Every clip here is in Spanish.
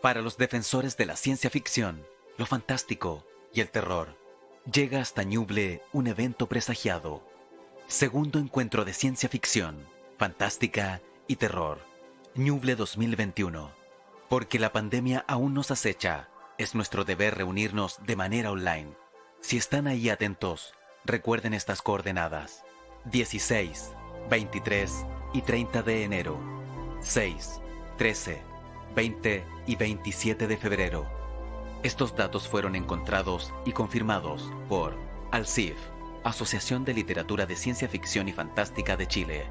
Para los defensores de la ciencia ficción, lo fantástico y el terror, llega hasta Ñuble un evento presagiado. Segundo encuentro de ciencia ficción, fantástica y terror. Ñuble 2021. Porque la pandemia aún nos acecha, es nuestro deber reunirnos de manera online. Si están ahí atentos, recuerden estas coordenadas: 16, 23 y 30 de enero, 6, 13, 20 y 27 de febrero. Estos datos fueron encontrados y confirmados por ALCIF, Asociación de Literatura de Ciencia Ficción y Fantástica de Chile.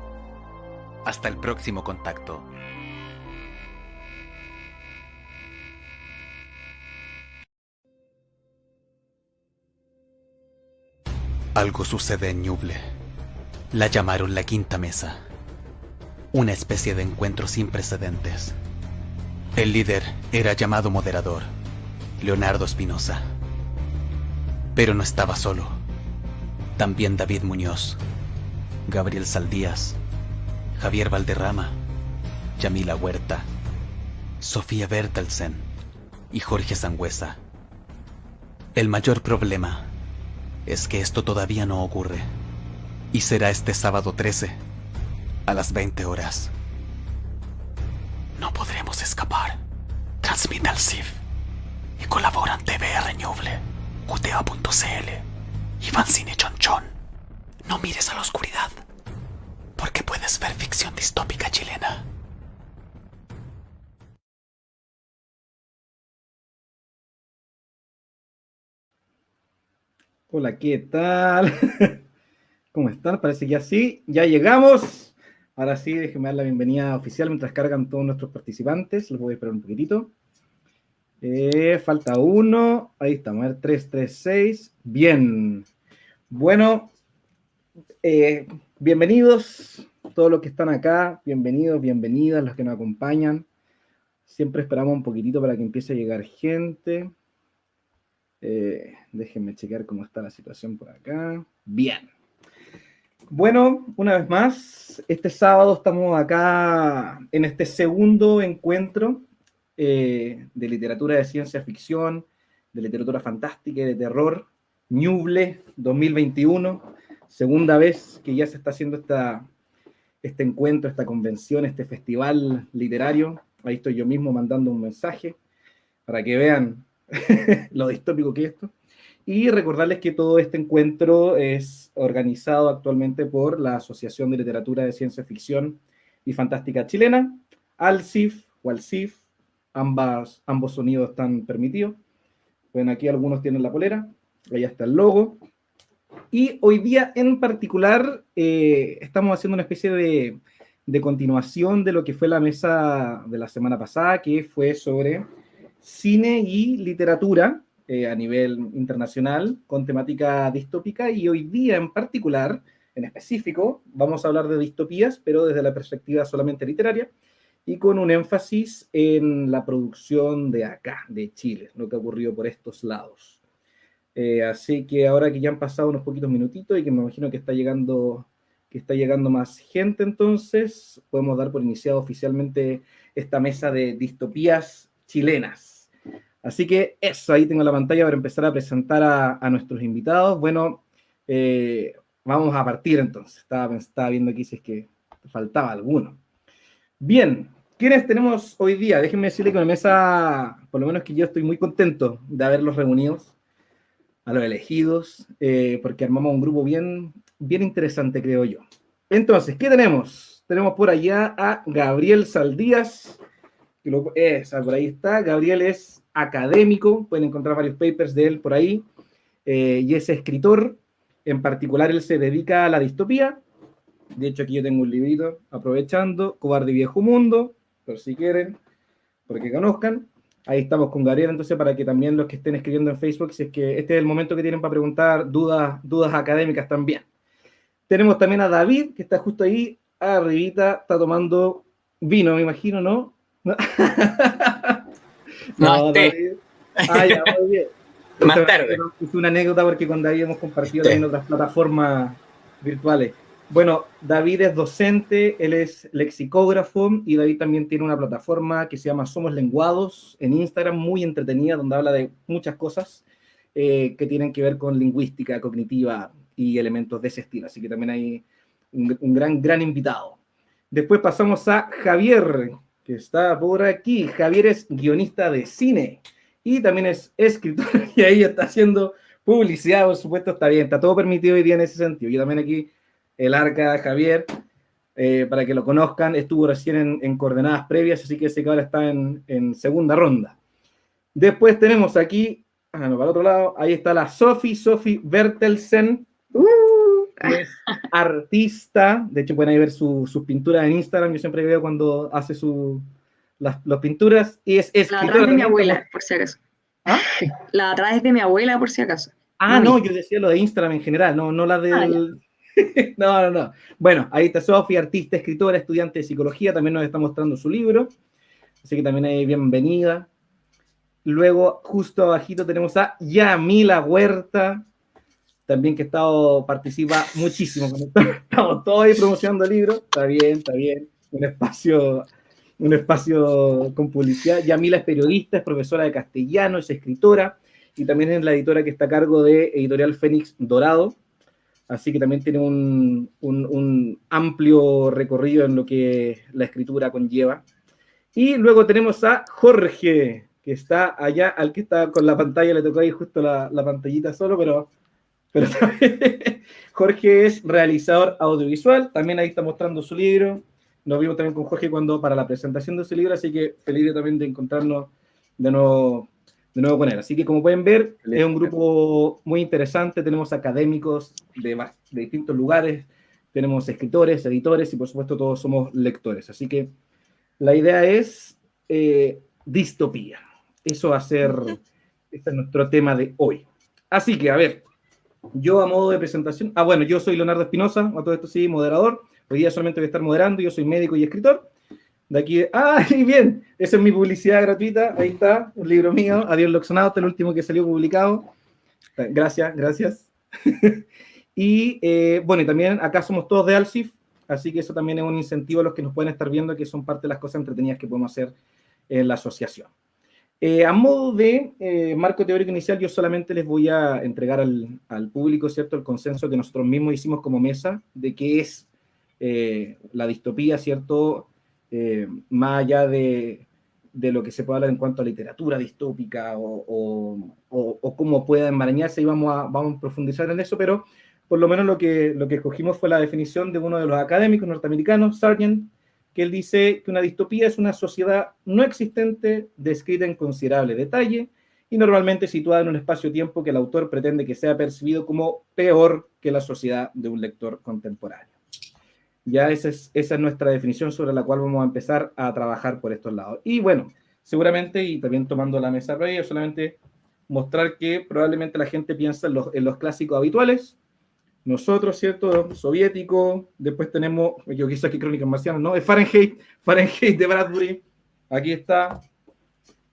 Hasta el próximo contacto. Algo sucede en Ñuble. La llamaron la Quinta Mesa. Una especie de encuentro sin precedentes. El líder era llamado moderador, Leonardo Espinosa. Pero no estaba solo. También David Muñoz, Gabriel Saldías, Javier Valderrama, Yamila Huerta, Sofía Bertelsen y Jorge Sangüesa. El mayor problema es que esto todavía no ocurre, y será este sábado 13 a las 20 horas. No podremos escapar. Transmite al CIF y colaboran TVR Ñuble, QTA.cl y Fanzine Chonchón. No mires a la oscuridad, porque puedes ver ficción distópica chilena. Hola, ¿qué tal? ¿Cómo están? Parece que así, ya llegamos. Ahora sí, déjenme dar la bienvenida oficial mientras cargan todos nuestros participantes. Los voy a esperar un poquitito. Falta uno. Ahí estamos, a ver, 336. Bien. Bueno, bienvenidos todos los que están acá. Bienvenidos, bienvenidas los que nos acompañan. Siempre esperamos un poquitito para que empiece a llegar gente. Déjenme chequear cómo está la situación por acá. Bien. Bueno, una vez más, este sábado estamos acá en este segundo encuentro de literatura de ciencia ficción, de literatura fantástica y de terror, Ñuble 2021, segunda vez que ya se está haciendo este encuentro, esta convención, este festival literario. Ahí estoy yo mismo mandando un mensaje para que vean lo distópico que es esto. Y recordarles que todo este encuentro es organizado actualmente por la Asociación de Literatura de Ciencia Ficción y Fantástica Chilena, ALCIF o ALCIF, ambos sonidos están permitidos. Ven, aquí algunos tienen la polera, allá está el logo. Y hoy día en particular estamos haciendo una especie de continuación de lo que fue la mesa de la semana pasada, que fue sobre cine y literatura a nivel internacional con temática distópica, y hoy día en particular, en específico, vamos a hablar de distopías, pero desde la perspectiva solamente literaria y con un énfasis en la producción de acá, de Chile, lo que ha ocurrido por estos lados. Así que ahora que ya han pasado unos poquitos minutitos y que me imagino que está llegando más gente, entonces podemos dar por iniciado oficialmente esta mesa de distopías chilenas. Así que eso, ahí tengo la pantalla para empezar a presentar a nuestros invitados. Bueno, vamos a partir entonces. Estaba viendo aquí si es que faltaba alguno. Bien, ¿quiénes tenemos hoy día? Déjenme decirle que una mesa, por lo menos que yo estoy muy contento de haberlos reunidos, a los elegidos, porque armamos un grupo bien interesante, creo yo. Entonces, ¿qué tenemos? Tenemos por allá a Gabriel Saldías, por ahí está. Gabriel es académico, pueden encontrar varios papers de él por ahí, y es escritor. En particular, él se dedica a la distopía. De hecho, aquí yo tengo un librito, aprovechando, Cobarde y Viejo Mundo, por si quieren, porque conozcan. Ahí estamos con Gabriel, entonces, para que también los que estén escribiendo en Facebook, si es que este es el momento que tienen para preguntar dudas académicas también. Tenemos también a David, que está justo ahí, arribita, está tomando vino, me imagino, ¿no? No, David. Ya, muy bien. Más tarde. Es una anécdota porque con David hemos compartido también otras plataformas virtuales. Bueno, David es docente, él es lexicógrafo y David también tiene una plataforma que se llama Somos Lenguados en Instagram, muy entretenida, donde habla de muchas cosas que tienen que ver con lingüística cognitiva y elementos de ese estilo. Así que también hay un gran invitado. Después pasamos a Javier, que está por aquí. Javier es guionista de cine y también es escritor y ahí está haciendo publicidad, por supuesto, está bien, está todo permitido hoy día en ese sentido. Yo también aquí el Arca Javier, para que lo conozcan, estuvo recién en coordenadas previas, así que ese que ahora está en segunda ronda. Después tenemos aquí, no, para el otro lado, ahí está la Sophie Bertelsen, que es artista, de hecho pueden ahí ver sus pinturas en Instagram, yo siempre veo cuando hace las pinturas, y es escritora. La atrás de mi abuela, por si acaso. ¿Ah? La atrás de mi abuela, por si acaso. No, yo decía lo de Instagram en general, no la del... No. Bueno, ahí está Sofía, artista, escritora, estudiante de psicología, también nos está mostrando su libro, así que también ahí bienvenida. Luego, justo abajito tenemos a Yamila Huerta, también que participa muchísimo. Estamos todos ahí promocionando el libro, está bien, un espacio con publicidad. Yamila es periodista, es profesora de castellano, es escritora, y también es la editora que está a cargo de Editorial Fénix Dorado. Así que también tiene un amplio recorrido en lo que la escritura conlleva. Y luego tenemos a Jorge, que está allá, al que está con la pantalla, le tocó ahí justo la pantallita solo, pero Jorge es realizador audiovisual, también ahí está mostrando su libro. Nos vimos también con Jorge para la presentación de su libro, así que feliz también de encontrarnos de nuevo con él. Así que como pueden ver, es un grupo muy interesante, tenemos académicos de distintos lugares, tenemos escritores, editores y por supuesto todos somos lectores. Así que la idea es distopía. Eso va a ser, este es nuestro tema de hoy. Así que, a ver, yo a modo de presentación, bueno, yo soy Leonardo Espinosa, a todo esto sí, moderador. Hoy día solamente voy a estar moderando, yo soy médico y escritor. De aquí, bien, esa es mi publicidad gratuita, ahí está, un libro mío, Adiós Loxonauta, el último que salió publicado. Gracias. Y bueno, y también acá somos todos de Alcif, así que eso también es un incentivo a los que nos pueden estar viendo, que son parte de las cosas entretenidas que podemos hacer en la asociación. A modo de marco teórico inicial, yo solamente les voy a entregar al público, ¿cierto?, el consenso que nosotros mismos hicimos como mesa de qué es la distopía, ¿cierto?, más allá de lo que se puede hablar en cuanto a literatura distópica o cómo pueda enmarañarse, y vamos a profundizar en eso, pero por lo menos lo que escogimos fue la definición de uno de los académicos norteamericanos, Sargent, que él dice que una distopía es una sociedad no existente descrita en considerable detalle y normalmente situada en un espacio-tiempo que el autor pretende que sea percibido como peor que la sociedad de un lector contemporáneo. Ya esa es nuestra definición sobre la cual vamos a empezar a trabajar por estos lados. Y bueno, seguramente, y también tomando la mesa previa, solamente mostrar que probablemente la gente piensa en los clásicos habituales. Nosotros, ¿cierto? Soviético, después tenemos, yo quise aquí Crónicas Marcianas, ¿no? Es Fahrenheit de Bradbury. Aquí está,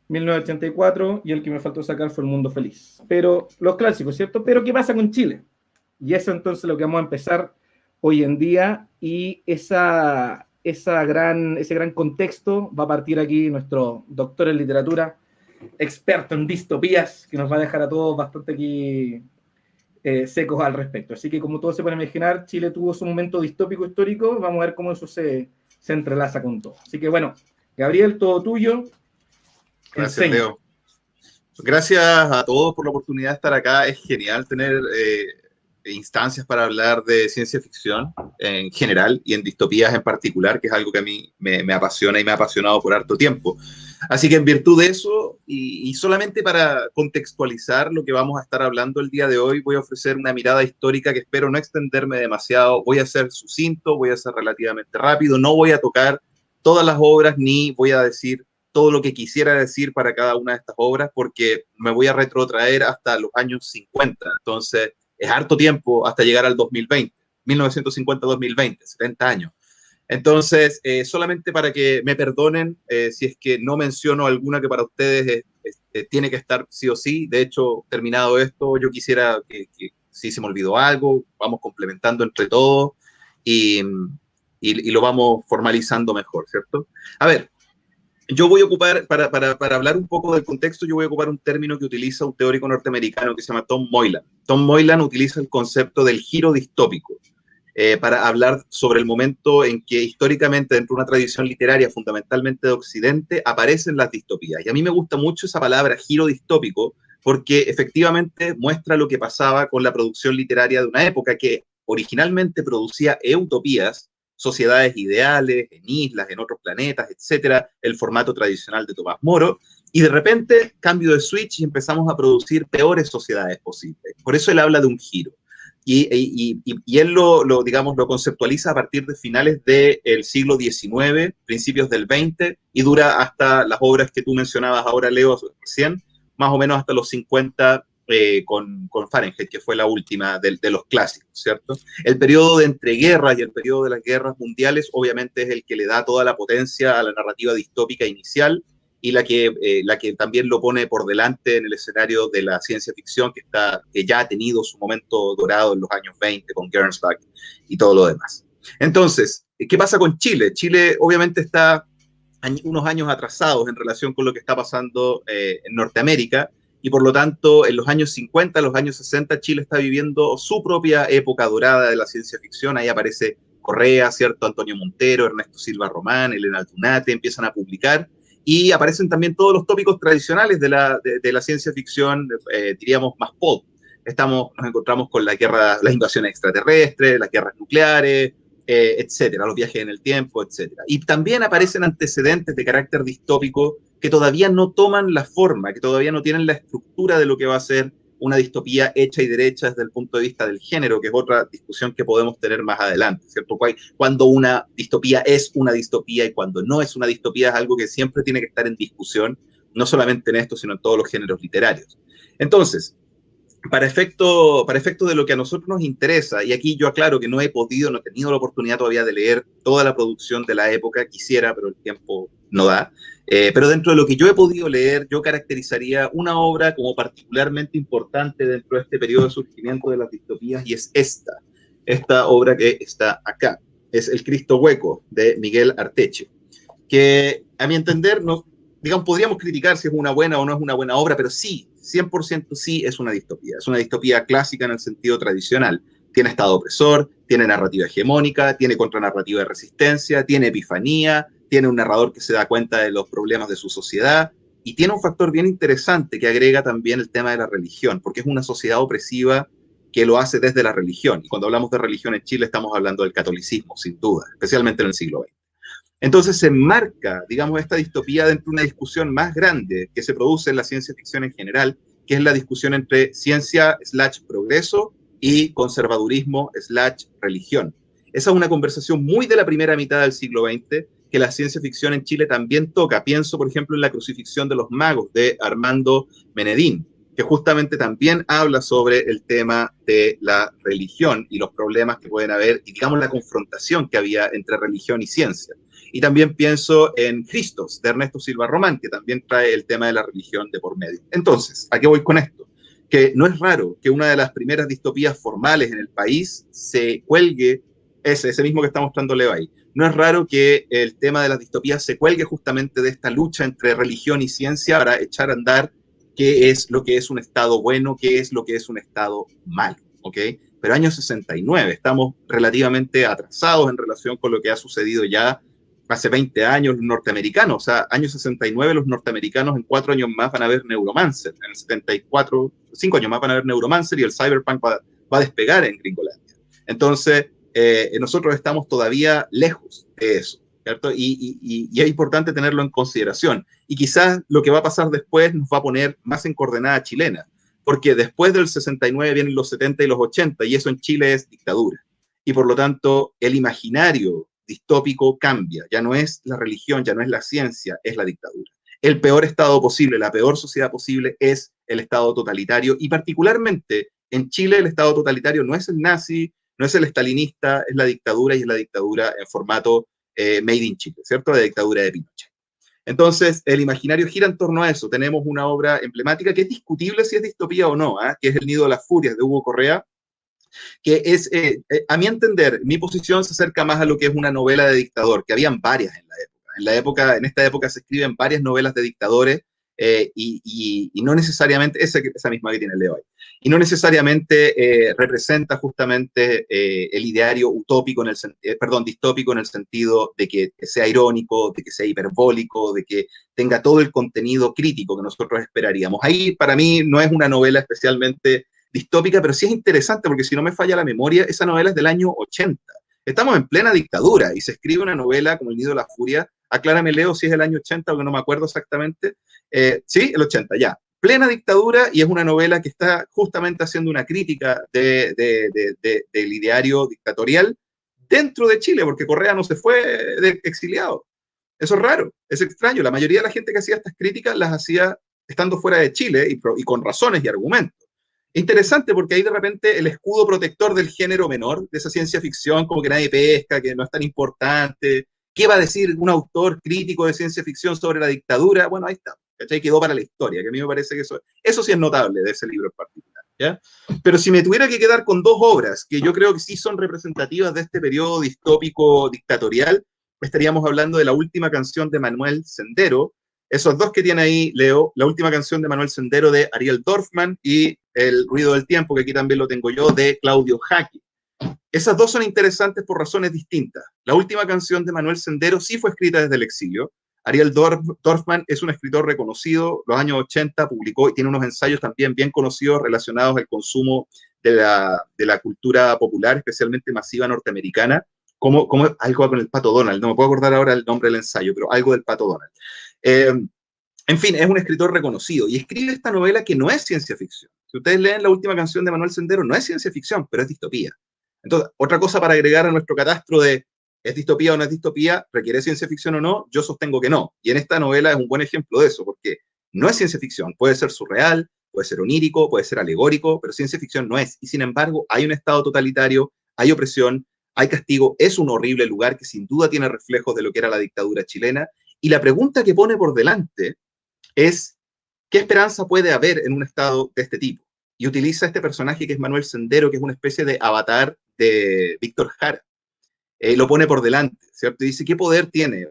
1984, y el que me faltó sacar fue El Mundo Feliz. Pero los clásicos, ¿cierto? Pero ¿qué pasa con Chile? Y eso entonces es lo que vamos a empezar hoy en día, y ese gran contexto va a partir aquí nuestro doctor en literatura, experto en distopías, que nos va a dejar a todos bastante aquí secos al respecto. Así que como todos se pueden imaginar, Chile tuvo su momento distópico histórico, vamos a ver cómo eso se entrelaza con todo. Así que bueno, Gabriel, todo tuyo. Gracias, Leo. Gracias a todos por la oportunidad de estar acá. Es genial tener instancias para hablar de ciencia ficción en general y en distopías en particular, que es algo que a mí me apasiona y me ha apasionado por harto tiempo. Así que en virtud de eso, y solamente para contextualizar lo que vamos a estar hablando el día de hoy, voy a ofrecer una mirada histórica que espero no extenderme demasiado. Voy a ser sucinto, voy a ser relativamente rápido, no voy a tocar todas las obras ni voy a decir todo lo que quisiera decir para cada una de estas obras, porque me voy a retrotraer hasta los años 50. Entonces, es harto tiempo hasta llegar al 2020, 1950-2020, 70 años. Entonces, solamente para que me perdonen si es que no menciono alguna que para ustedes tiene que estar sí o sí. De hecho, terminado esto, yo quisiera que si se me olvidó algo, vamos complementando entre todos y lo vamos formalizando mejor, ¿cierto? A ver, yo voy a ocupar, para hablar un poco del contexto, yo voy a ocupar un término que utiliza un teórico norteamericano que se llama Tom Moylan. Tom Moylan utiliza el concepto del giro distópico para hablar sobre el momento en que históricamente dentro de una tradición literaria fundamentalmente de Occidente aparecen las distopías. Y a mí me gusta mucho esa palabra giro distópico porque efectivamente muestra lo que pasaba con la producción literaria de una época que originalmente producía utopías, sociedades ideales, en islas, en otros planetas, etcétera, el formato tradicional de Tomás Moro, y de repente cambio de switch y empezamos a producir peores sociedades posibles. Por eso él habla de un giro. Y él digamos, lo conceptualiza a partir de finales del siglo XIX, principios del XX, y dura hasta las obras que tú mencionabas ahora, Leo, recién, más o menos hasta los 50 con Fahrenheit, que fue la última de los clásicos, ¿cierto? El periodo de entreguerras y el periodo de las guerras mundiales obviamente es el que le da toda la potencia a la narrativa distópica inicial y la que también lo pone por delante en el escenario de la ciencia ficción que ya ha tenido su momento dorado en los años 20 con Gernsback y todo lo demás. Entonces, ¿qué pasa con Chile? Chile obviamente está unos años atrasados en relación con lo que está pasando en Norteamérica, y por lo tanto, en los años 50, los años 60, Chile está viviendo su propia época dorada de la ciencia ficción. Ahí aparece Correa, ¿cierto? Antonio Montero, Ernesto Silva Román, Elena Altunate, empiezan a publicar, y aparecen también todos los tópicos tradicionales de la ciencia ficción, diríamos, más pop. Nos encontramos con las invasiones extraterrestres, las guerras nucleares, etcétera, los viajes en el tiempo, etcétera. Y también aparecen antecedentes de carácter distópico que todavía no toman la forma, que todavía no tienen la estructura de lo que va a ser una distopía hecha y derecha desde el punto de vista del género, que es otra discusión que podemos tener más adelante, ¿cierto? Cuando una distopía es una distopía y cuando no es una distopía es algo que siempre tiene que estar en discusión, no solamente en esto, sino en todos los géneros literarios. Entonces, para efecto de lo que a nosotros nos interesa, y aquí yo aclaro que no he tenido la oportunidad todavía de leer toda la producción de la época, quisiera, pero el tiempo no da, pero dentro de lo que yo he podido leer, yo caracterizaría una obra como particularmente importante dentro de este periodo de surgimiento de las distopías, y es esta obra que está acá, es El Cristo Hueco, de Miguel Arteche, que a mi entender, digamos, podríamos criticar si es una buena o no es una buena obra, pero sí, 100% sí es una distopía clásica en el sentido tradicional. Tiene estado opresor, tiene narrativa hegemónica, tiene contranarrativa de resistencia, tiene epifanía, tiene un narrador que se da cuenta de los problemas de su sociedad, y tiene un factor bien interesante que agrega también el tema de la religión, porque es una sociedad opresiva que lo hace desde la religión. Y cuando hablamos de religión en Chile estamos hablando del catolicismo, sin duda, especialmente en el siglo XX. Entonces se enmarca, digamos, esta distopía dentro de una discusión más grande que se produce en la ciencia ficción en general, que es la discusión entre ciencia/progreso y conservadurismo/religión. Esa es una conversación muy de la primera mitad del siglo XX que la ciencia ficción en Chile también toca. Pienso, por ejemplo, en La crucifixión de los magos de Armando Menedín, que justamente también habla sobre el tema de la religión y los problemas que pueden haber, y digamos la confrontación que había entre religión y ciencia. Y también pienso en Cristos, de Ernesto Silva Román, que también trae el tema de la religión de por medio. Entonces, ¿a qué voy con esto? Que no es raro que una de las primeras distopías formales en el país se cuelgue, ese mismo que está mostrando Leo ahí. No es raro que el tema de las distopías se cuelgue justamente de esta lucha entre religión y ciencia para echar a andar qué es lo que es un Estado bueno, qué es lo que es un Estado malo, ¿ok? Pero año 69, estamos relativamente atrasados en relación con lo que ha sucedido ya hace 20 años los norteamericanos. O sea, año 69 los norteamericanos en 4 años más van a ver Neuromancer, en el 74, 5 años más van a ver Neuromancer, y el cyberpunk va a despegar en Gringolandia. Entonces, nosotros estamos todavía lejos de eso, ¿cierto? Y es importante tenerlo en consideración. Y quizás lo que va a pasar después nos va a poner más en coordenada chilena, porque después del 69 vienen los 70 y los 80, y eso en Chile es dictadura. Y por lo tanto, el imaginario distópico cambia. Ya no es la religión, ya no es la ciencia, es la dictadura. El peor estado posible, la peor sociedad posible es el estado totalitario, y particularmente en Chile el estado totalitario no es el nazi, no es el estalinista, es la dictadura, y es la dictadura en formato made in Chile, ¿cierto? La dictadura de Pinochet. Entonces, el imaginario gira en torno a eso. Tenemos una obra emblemática que es discutible si es distopía o no, que es El nido de las furias, de Hugo Correa, que es, a mi entender, mi posición se acerca más a lo que es una novela de dictador, que habían varias en la época. En esta época se escriben varias novelas de dictadores y no necesariamente, esa misma que tiene Leo ahí, y no necesariamente representa justamente el ideario utópico distópico en el sentido de que sea irónico, de que sea hiperbólico, de que tenga todo el contenido crítico que nosotros esperaríamos. Ahí, para mí, no es una novela especialmente distópica, pero sí es interesante porque si no me falla la memoria, esa novela es del año 80. Estamos en plena dictadura y se escribe una novela como El Nido de la Furia. Aclárame, Leo, si es el año 80 o que no me acuerdo exactamente. Sí, el 80, ya. Plena dictadura y es una novela que está justamente haciendo una crítica del ideario dictatorial dentro de Chile, porque Correa no se fue exiliado. Eso es raro, es extraño. La mayoría de la gente que hacía estas críticas las hacía estando fuera de Chile y con razones y argumentos. Interesante porque ahí de repente el escudo protector del género menor, de esa ciencia ficción como que nadie pesca, que no es tan importante. ¿Qué va a decir un autor crítico de ciencia ficción sobre la dictadura? Bueno, ahí está. ¿Cachai? Quedó para la historia, que a mí me parece que eso sí es notable de ese libro en particular. ¿Ya? Pero si me tuviera que quedar con dos obras que yo creo que sí son representativas de este periodo distópico dictatorial, estaríamos hablando de La Última Canción de Manuel Sendero. Esos dos que tiene ahí, Leo, La Última Canción de Manuel Sendero de Ariel Dorfman y El Ruido del Tiempo, que aquí también lo tengo yo, de Claudio Haki. Esas dos son interesantes por razones distintas. La Última Canción de Manuel Sendero sí fue escrita desde el exilio. Ariel Dorfman es un escritor reconocido, los años 80 publicó y tiene unos ensayos también bien conocidos relacionados al consumo de la cultura popular, especialmente masiva norteamericana, como algo con el Pato Donald, no me puedo acordar ahora el nombre del ensayo, pero algo del Pato Donald. En fin, es un escritor reconocido y escribe esta novela que no es ciencia ficción. Si ustedes leen La Última Canción de Manuel Sendero, no es ciencia ficción, pero es distopía. Entonces, otra cosa para agregar a nuestro catastro de ¿es distopía o no es distopía? ¿Requiere ciencia ficción o no? Yo sostengo que no. Y en esta novela es un buen ejemplo de eso, porque no es ciencia ficción. Puede ser surreal, puede ser onírico, puede ser alegórico, pero ciencia ficción no es. Y sin embargo, hay un estado totalitario, hay opresión, hay castigo. Es un horrible lugar que sin duda tiene reflejos de lo que era la dictadura chilena. Y la pregunta que pone por delante es, ¿qué esperanza puede haber en un estado de este tipo? Y utiliza este personaje que es Manuel Sendero, que es una especie de avatar de Víctor Jara. Lo pone por delante, ¿cierto? Y dice, ¿qué poder tiene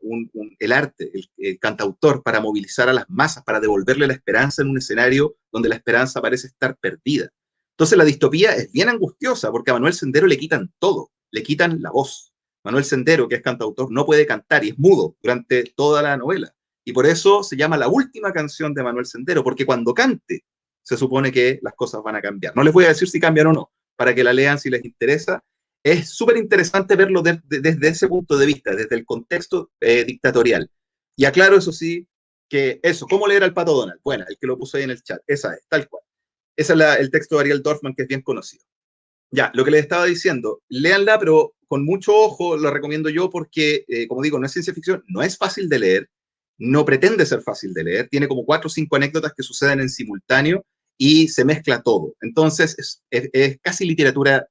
el arte, el cantautor, para movilizar a las masas, para devolverle la esperanza en un escenario donde la esperanza parece estar perdida? Entonces la distopía es bien angustiosa, porque a Manuel Sendero le quitan todo, le quitan la voz. Manuel Sendero, que es cantautor, no puede cantar y es mudo durante toda la novela. Y por eso se llama La Última Canción de Manuel Sendero, porque cuando cante, se supone que las cosas van a cambiar. No les voy a decir si cambian o no, para que la lean si les interesa. Es súper interesante verlo desde ese punto de vista, desde el contexto dictatorial. Y aclaro, eso sí, que eso, ¿cómo leer al Pato Donald? Bueno, el que lo puso ahí en el chat, esa es, tal cual. Ese es el texto de Ariel Dorfman, que es bien conocido. Ya, lo que les estaba diciendo, léanla, pero con mucho ojo, lo recomiendo yo porque, como digo, no es ciencia ficción, no es fácil de leer, no pretende ser fácil de leer, tiene como 4 o 5 anécdotas que suceden en simultáneo, y se mezcla todo. Entonces, es casi literatura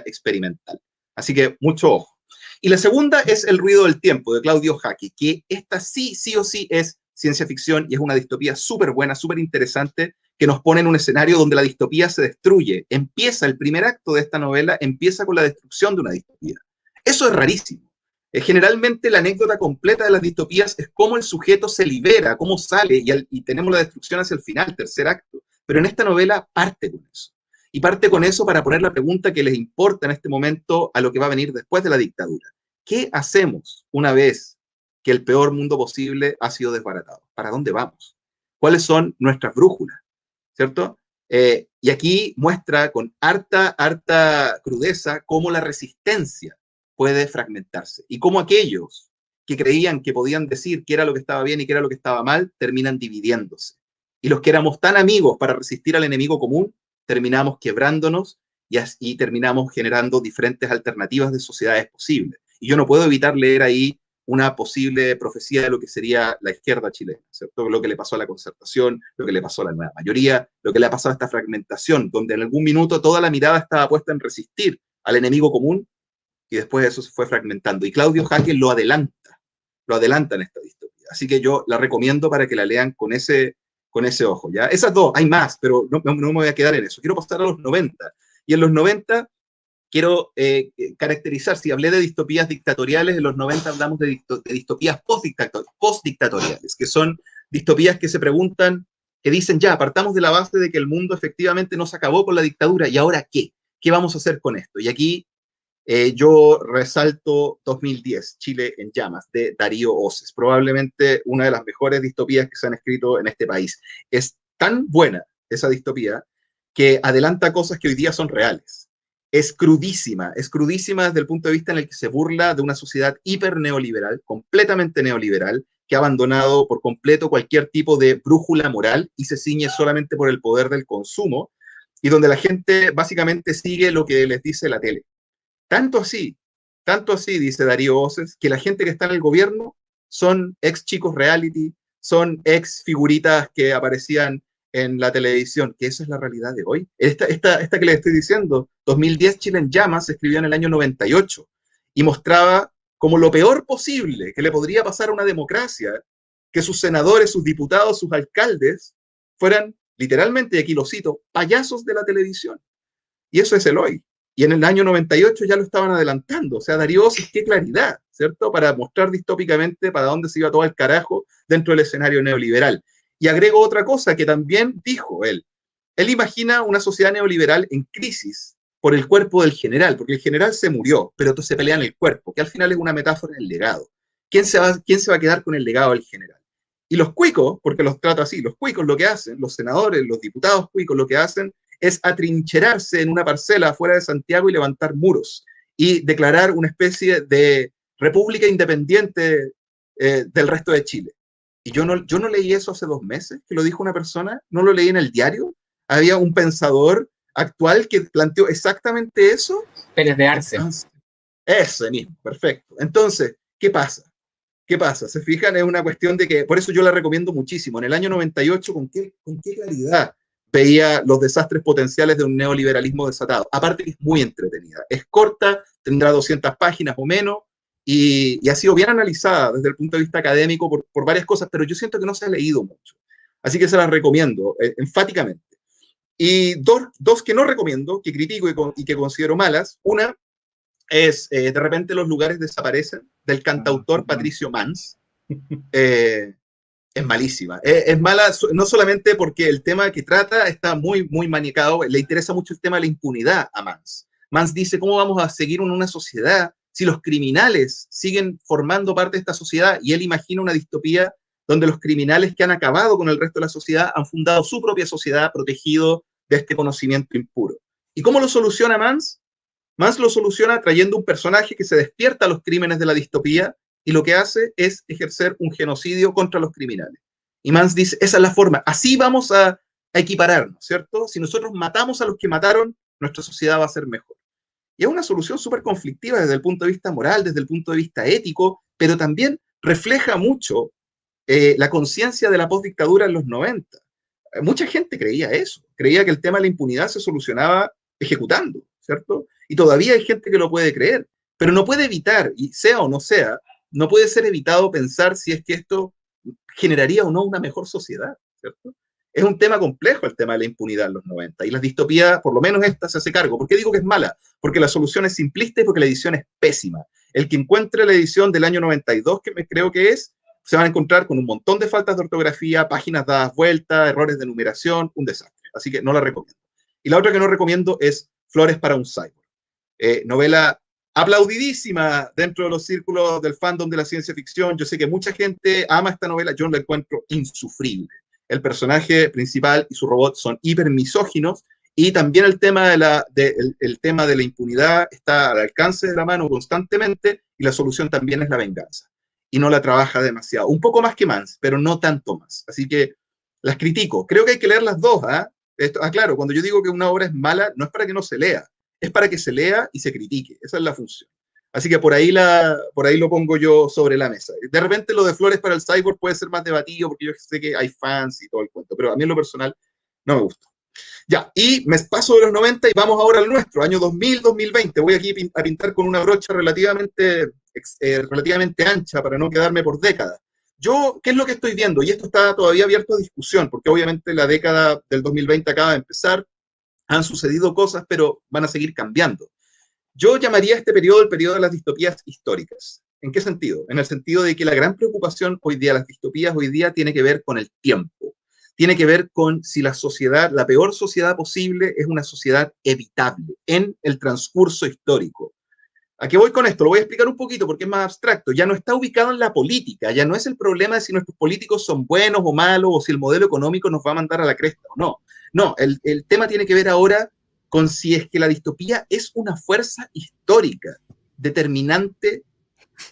experimental. Así que, mucho ojo. Y la segunda es El Ruido del Tiempo, de Claudio Haki, que esta sí o sí es ciencia ficción y es una distopía súper buena, súper interesante, que nos pone en un escenario donde la distopía se destruye. Empieza, el primer acto de esta novela, empieza con la destrucción de una distopía. Eso es rarísimo. Generalmente la anécdota completa de las distopías es cómo el sujeto se libera, cómo sale, y tenemos la destrucción hacia el final, tercer acto. Pero en esta novela parte con eso. Y parte con eso para poner la pregunta que les importa en este momento a lo que va a venir después de la dictadura. ¿Qué hacemos una vez que el peor mundo posible ha sido desbaratado? ¿Para dónde vamos? ¿Cuáles son nuestras brújulas? ¿Cierto? Y aquí muestra con harta crudeza cómo la resistencia puede fragmentarse y cómo aquellos que creían que podían decir qué era lo que estaba bien y qué era lo que estaba mal, terminan dividiéndose. Y los que éramos tan amigos para resistir al enemigo común, terminamos quebrándonos y terminamos generando diferentes alternativas de sociedades posibles. Y yo no puedo evitar leer ahí una posible profecía de lo que sería la izquierda chilena, ¿cierto? Lo que le pasó a la Concertación, lo que le pasó a la nueva mayoría, lo que le ha pasado a esta fragmentación, donde en algún minuto toda la mirada estaba puesta en resistir al enemigo común y después eso se fue fragmentando. Y Claudio Haki lo adelanta en esta distopía. Así que yo la recomiendo para que la lean con ese ojo, ¿ya? Esas dos, hay más, pero no me voy a quedar en eso. Quiero pasar a los 90. Y en los 90 quiero caracterizar, si hablé de distopías dictatoriales, en los 90 hablamos de distopías postdictatoriales, que son distopías que se preguntan, que dicen, ya, partamos de la base de que el mundo efectivamente no se acabó con la dictadura, ¿y ahora qué? ¿Qué vamos a hacer con esto? Y aquí yo resalto 2010, Chile en llamas, de Darío Oces, probablemente una de las mejores distopías que se han escrito en este país. Es tan buena esa distopía que adelanta cosas que hoy día son reales. Es crudísima desde el punto de vista en el que se burla de una sociedad hiper neoliberal, completamente neoliberal, que ha abandonado por completo cualquier tipo de brújula moral y se ciñe solamente por el poder del consumo, y donde la gente básicamente sigue lo que les dice la tele. Tanto así, dice Darío Oces, que la gente que está en el gobierno son ex chicos reality, son ex figuritas que aparecían en la televisión, que esa es la realidad de hoy. Esta que les estoy diciendo, 2010 Chile en llamas, se escribió en el año 98 y mostraba como lo peor posible que le podría pasar a una democracia, que sus senadores, sus diputados, sus alcaldes fueran, literalmente, y aquí lo cito, payasos de la televisión. Y eso es el hoy. Y en el año 98 ya lo estaban adelantando. O sea, Darío Oces, qué claridad, ¿cierto? Para mostrar distópicamente para dónde se iba todo el carajo dentro del escenario neoliberal. Y agrego otra cosa que también dijo él. Él imagina una sociedad neoliberal en crisis por el cuerpo del general, porque el general se murió, pero se pelea en el cuerpo, que al final es una metáfora del legado. ¿Quién se va a quedar con el legado del general? Y los cuicos, porque los trato así, los cuicos lo que hacen, los senadores, los diputados cuicos lo que hacen es atrincherarse en una parcela afuera de Santiago y levantar muros y declarar una especie de república independiente del resto de Chile. Y yo no leí eso hace 2 meses, que lo dijo una persona, no lo leí en el diario. Había un pensador actual que planteó exactamente eso. Pérez de Arce. Ese mismo, perfecto. Entonces, ¿qué pasa? ¿Qué pasa? ¿Se fijan? Es una cuestión de que, por eso yo la recomiendo muchísimo. En el año 98, ¿con qué claridad veía los desastres potenciales de un neoliberalismo desatado? Aparte que es muy entretenida. Es corta, tendrá 200 páginas o menos, y ha sido bien analizada desde el punto de vista académico por varias cosas, pero yo siento que no se ha leído mucho. Así que se las recomiendo enfáticamente. Y dos que no recomiendo, que critico y que considero malas. Una es De repente los lugares desaparecen, del cantautor Patricio Mans. Es malísima. Es mala no solamente porque el tema que trata está muy, muy maniacado, le interesa mucho el tema de la impunidad a Mans. Mans dice, ¿cómo vamos a seguir en una sociedad si los criminales siguen formando parte de esta sociedad? Y él imagina una distopía donde los criminales que han acabado con el resto de la sociedad han fundado su propia sociedad protegido de este conocimiento impuro. ¿Y cómo lo soluciona Mans? Mans lo soluciona trayendo un personaje que se despierta a los crímenes de la distopía y lo que hace es ejercer un genocidio contra los criminales. Y Mans dice, esa es la forma, así vamos a equipararnos, ¿cierto? Si nosotros matamos a los que mataron, nuestra sociedad va a ser mejor. Y es una solución súper conflictiva desde el punto de vista moral, desde el punto de vista ético, pero también refleja mucho la conciencia de la postdictadura en los 90. Mucha gente creía eso, creía que el tema de la impunidad se solucionaba ejecutando, ¿cierto? Y todavía hay gente que lo puede creer, pero no puede evitar, y sea o no sea, no puede ser evitado pensar si es que esto generaría o no una mejor sociedad, ¿cierto? Es un tema complejo el tema de la impunidad en los 90, y las distopías, por lo menos esta, se hace cargo. ¿Por qué digo que es mala? Porque la solución es simplista y porque la edición es pésima. El que encuentre la edición del año 92, que creo que es, se van a encontrar con un montón de faltas de ortografía, páginas dadas vueltas, errores de numeración, un desastre. Así que no la recomiendo. Y la otra que no recomiendo es Flores para un cyborg. Novela aplaudidísima dentro de los círculos del fandom de la ciencia ficción. Yo sé que mucha gente ama esta novela, yo la encuentro insufrible. El personaje principal y su robot son hiper misóginos, y también el tema el tema de la impunidad está al alcance de la mano constantemente, y la solución también es la venganza. Y no la trabaja demasiado. Un poco más que Mans, pero no tanto más. Así que las critico. Creo que hay que leer las dos, ¿eh? Claro, cuando yo digo que una obra es mala, no es para que no se lea, es para que se lea y se critique. Esa es la función. Así que por ahí lo pongo yo sobre la mesa. De repente lo de Flores para el cyborg puede ser más debatido, porque yo sé que hay fans y todo el cuento, pero a mí en lo personal no me gusta. Ya, y me paso de los 90 y vamos ahora al nuestro, año 2000-2020. Voy aquí a pintar con una brocha relativamente ancha para no quedarme por décadas. Yo, ¿qué es lo que estoy viendo? Y esto está todavía abierto a discusión, porque obviamente la década del 2020 acaba de empezar, han sucedido cosas, pero van a seguir cambiando. Yo llamaría a este periodo el periodo de las distopías históricas. ¿En qué sentido? En el sentido de que la gran preocupación hoy día, las distopías hoy día, tiene que ver con el tiempo. Tiene que ver con si la sociedad, la peor sociedad posible, es una sociedad evitable en el transcurso histórico. ¿A qué voy con esto? Lo voy a explicar un poquito porque es más abstracto. Ya no está ubicado en la política, ya no es el problema de si nuestros políticos son buenos o malos, o si el modelo económico nos va a mandar a la cresta o no. No, el tema tiene que ver ahora con si es que la distopía es una fuerza histórica, determinante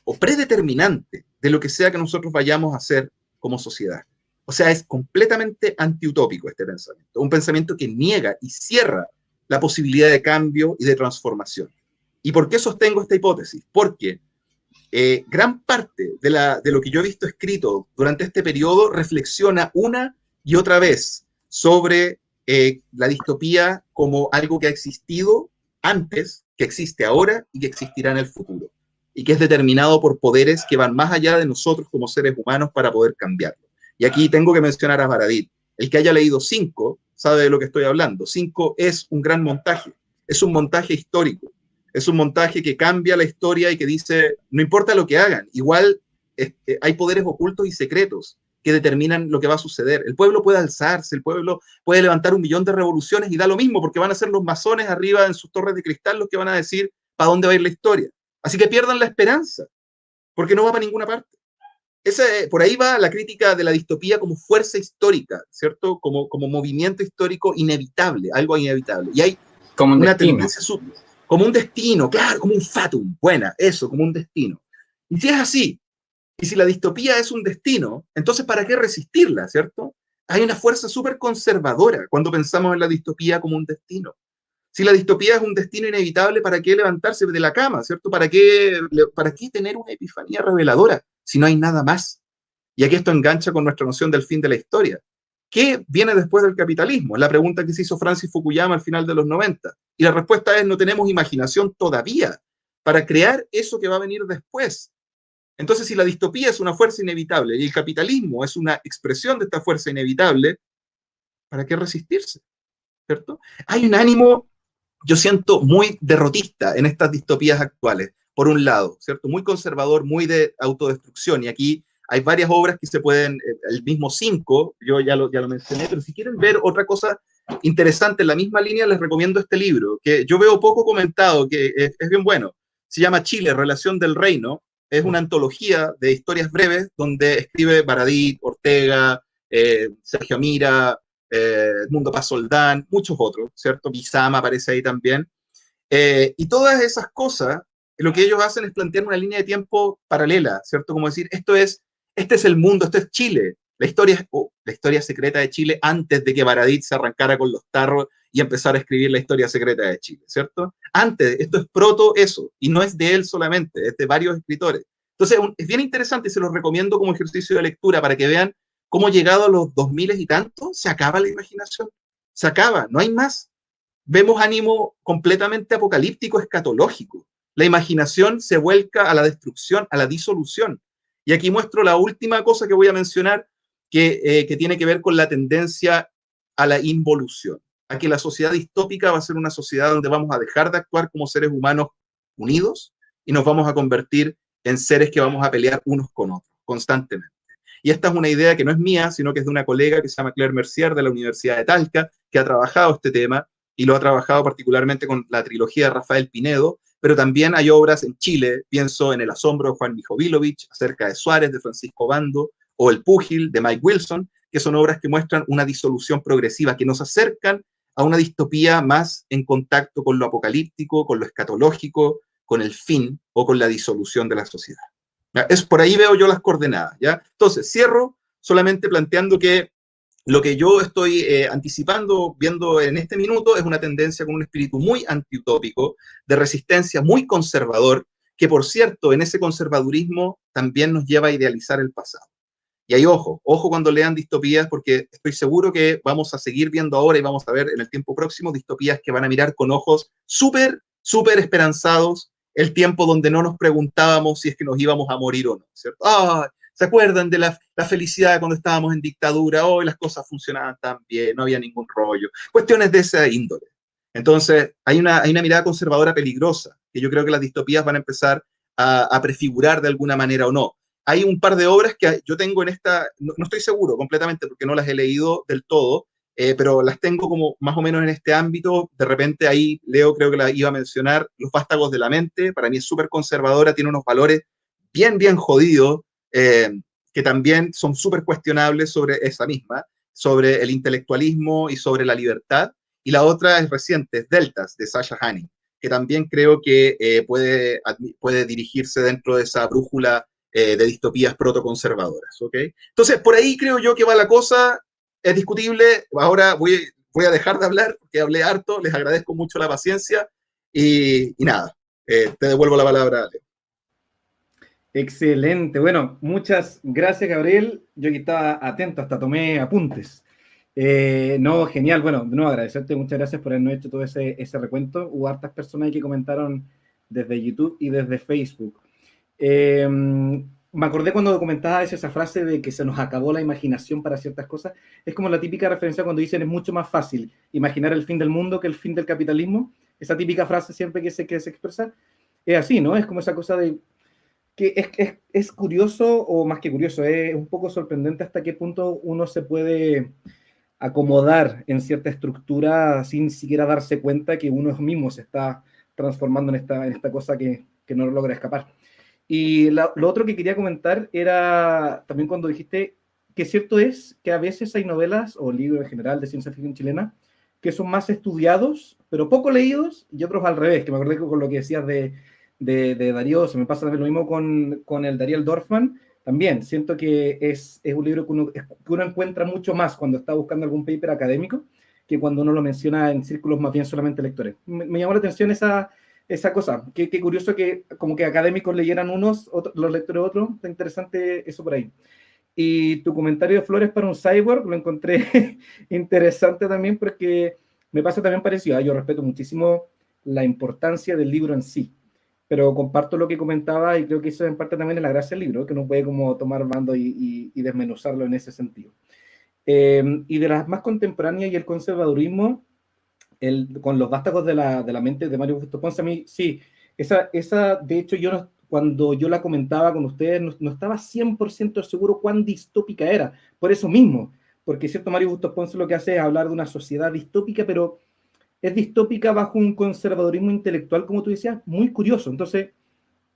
o predeterminante de lo que sea que nosotros vayamos a hacer como sociedad. O sea, es completamente antiutópico este pensamiento, un pensamiento que niega y cierra la posibilidad de cambio y de transformación. ¿Y por qué sostengo esta hipótesis? Porque gran parte de lo que yo he visto escrito durante este periodo reflexiona una y otra vez sobre la distopía como algo que ha existido antes, que existe ahora y que existirá en el futuro, y que es determinado por poderes que van más allá de nosotros como seres humanos para poder cambiarlo. Y aquí tengo que mencionar a Baradit. El que haya leído Cinco sabe de lo que estoy hablando. Cinco es un gran montaje, es un montaje histórico, es un montaje que cambia la historia y que dice, no importa lo que hagan, igual hay poderes ocultos y secretos que determinan lo que va a suceder. El pueblo puede alzarse, el pueblo puede levantar 1.000.000 de revoluciones y da lo mismo, porque van a ser los masones arriba en sus torres de cristal los que van a decir para dónde va a ir la historia. Así que pierdan la esperanza, porque no va para ninguna parte. Por ahí va la crítica de la distopía como fuerza histórica, ¿cierto? Como movimiento histórico inevitable, algo inevitable. Y hay como una tendencia como un destino, claro, como un fatum, buena, eso, como un destino. Y si es así, y si la distopía es un destino, entonces ¿para qué resistirla, cierto? Hay una fuerza súper conservadora cuando pensamos en la distopía como un destino. Si la distopía es un destino inevitable, ¿para qué levantarse de la cama, cierto? ¿Para qué tener una epifanía reveladora si no hay nada más? Y aquí esto engancha con nuestra noción del fin de la historia. ¿Qué viene después del capitalismo? Es la pregunta que se hizo Francis Fukuyama al final de los 90. Y la respuesta es, no tenemos imaginación todavía para crear eso que va a venir después. Entonces, si la distopía es una fuerza inevitable y el capitalismo es una expresión de esta fuerza inevitable, ¿para qué resistirse? ¿Cierto? Hay un ánimo, yo siento, muy derrotista en estas distopías actuales, por un lado, ¿cierto? Muy conservador, muy de autodestrucción, y aquí hay varias obras que se pueden, el mismo Cinco, yo ya lo mencioné, pero si quieren ver otra cosa interesante en la misma línea, les recomiendo este libro, que yo veo poco comentado, que es bien bueno. Se llama Chile, Relación del Reino. Es una antología de historias breves donde escribe Baradit, Ortega, Sergio Mira, Edmundo Paz Soldán, muchos otros, ¿cierto? Bizama aparece ahí también. Y todas esas cosas, lo que ellos hacen es plantear una línea de tiempo paralela, ¿cierto? Como decir, este es el mundo, esto es Chile. La historia secreta de Chile antes de que Baradit se arrancara con los tarros y empezara a escribir la historia secreta de Chile, ¿cierto? Antes, esto es proto eso, y no es de él solamente, es de varios escritores. Entonces, es bien interesante y se los recomiendo como ejercicio de lectura para que vean cómo llegado a los 2000 y tanto, se acaba la imaginación, se acaba, no hay más. Vemos ánimo completamente apocalíptico, escatológico. La imaginación se vuelca a la destrucción, a la disolución. Y aquí muestro la última cosa que voy a mencionar, que tiene que ver con la tendencia a la involución, a que la sociedad distópica va a ser una sociedad donde vamos a dejar de actuar como seres humanos unidos y nos vamos a convertir en seres que vamos a pelear unos con otros constantemente. Y esta es una idea que no es mía, sino que es de una colega que se llama Claire Mercier de la Universidad de Talca, que ha trabajado este tema y lo ha trabajado particularmente con la trilogía de Rafael Pinedo, pero también hay obras en Chile, pienso en El asombro de Juan Mijovilovich, acerca de Suárez, de Francisco Bando, o El púgil, de Mike Wilson, que son obras que muestran una disolución progresiva, que nos acercan a una distopía más en contacto con lo apocalíptico, con lo escatológico, con el fin o con la disolución de la sociedad. Por ahí veo yo las coordenadas, ¿ya? Entonces, cierro solamente planteando que lo que yo estoy anticipando, viendo en este minuto, es una tendencia con un espíritu muy antiutópico, de resistencia muy conservador, que por cierto, en ese conservadurismo también nos lleva a idealizar el pasado. Y ahí ojo cuando lean distopías, porque estoy seguro que vamos a seguir viendo ahora y vamos a ver en el tiempo próximo distopías que van a mirar con ojos súper esperanzados el tiempo donde no nos preguntábamos si es que nos íbamos a morir o no, ¿cierto? ¿Se acuerdan de la felicidad cuando estábamos en dictadura? Hoy las cosas funcionaban tan bien, no había ningún rollo. Cuestiones de esa índole. Entonces, hay una mirada conservadora peligrosa, que yo creo que las distopías van a empezar a prefigurar de alguna manera o no. Hay un par de obras que yo tengo en esta, no estoy seguro completamente porque no las he leído del todo, pero las tengo como más o menos en este ámbito. De repente ahí Leo creo que la iba a mencionar, Los vástagos de la mente, para mí es súper conservadora, tiene unos valores bien jodidos, que también son súper cuestionables sobre esa misma, sobre el intelectualismo y sobre la libertad. Y la otra es reciente, es Deltas, de Sasha Hanning, que también creo que puede dirigirse dentro de esa brújula de distopías protoconservadoras, ¿ok? Entonces, por ahí creo yo que va la cosa, es discutible. Ahora voy a dejar de hablar, porque hablé harto, les agradezco mucho la paciencia y nada, te devuelvo la palabra, Leo. Excelente. Bueno, muchas gracias, Gabriel. Yo aquí estaba atento, hasta tomé apuntes. No, genial. Bueno, de nuevo agradecerte, muchas gracias por habernos hecho todo ese recuento. Hubo hartas personas que comentaron desde YouTube y desde Facebook. Me acordé cuando comentabas esa frase de que se nos acabó la imaginación para ciertas cosas. Es como la típica referencia cuando dicen es mucho más fácil imaginar el fin del mundo que el fin del capitalismo. Esa típica frase siempre que se expresa. Es así, ¿no? Es como esa cosa de que es curioso, o más que curioso, es un poco sorprendente hasta qué punto uno se puede acomodar en cierta estructura sin siquiera darse cuenta que uno mismo se está transformando en esta cosa que no logra escapar. Y lo otro que quería comentar era también cuando dijiste que cierto es que a veces hay novelas o libros en general de ciencia ficción chilena que son más estudiados, pero poco leídos, y otros al revés, que me acordé con lo que decías de Darío, se me pasa también lo mismo con el Dariel Dorfman. También siento que es un libro que uno encuentra mucho más cuando está buscando algún paper académico que cuando uno lo menciona en círculos más bien solamente lectores. Me llamó la atención esa cosa. Qué curioso que como que académicos leyeran unos, los lectores otros. Está interesante eso por ahí. Y tu comentario de Flores para un Cyborg lo encontré interesante también porque me pasa también parecido. Yo respeto muchísimo la importancia del libro en sí, pero comparto lo que comentaba y creo que eso en parte también es la gracia del libro, que uno puede como tomar bando y desmenuzarlo en ese sentido. Y de las más contemporáneas y el conservadurismo, con los vástagos de la mente de Mario Augusto Ponce, a mí sí, esa de hecho cuando yo la comentaba con ustedes no estaba 100% seguro cuán distópica era, por eso mismo, porque cierto, Mario Augusto Ponce lo que hace es hablar de una sociedad distópica, pero es distópica bajo un conservadurismo intelectual, como tú decías, muy curioso. Entonces,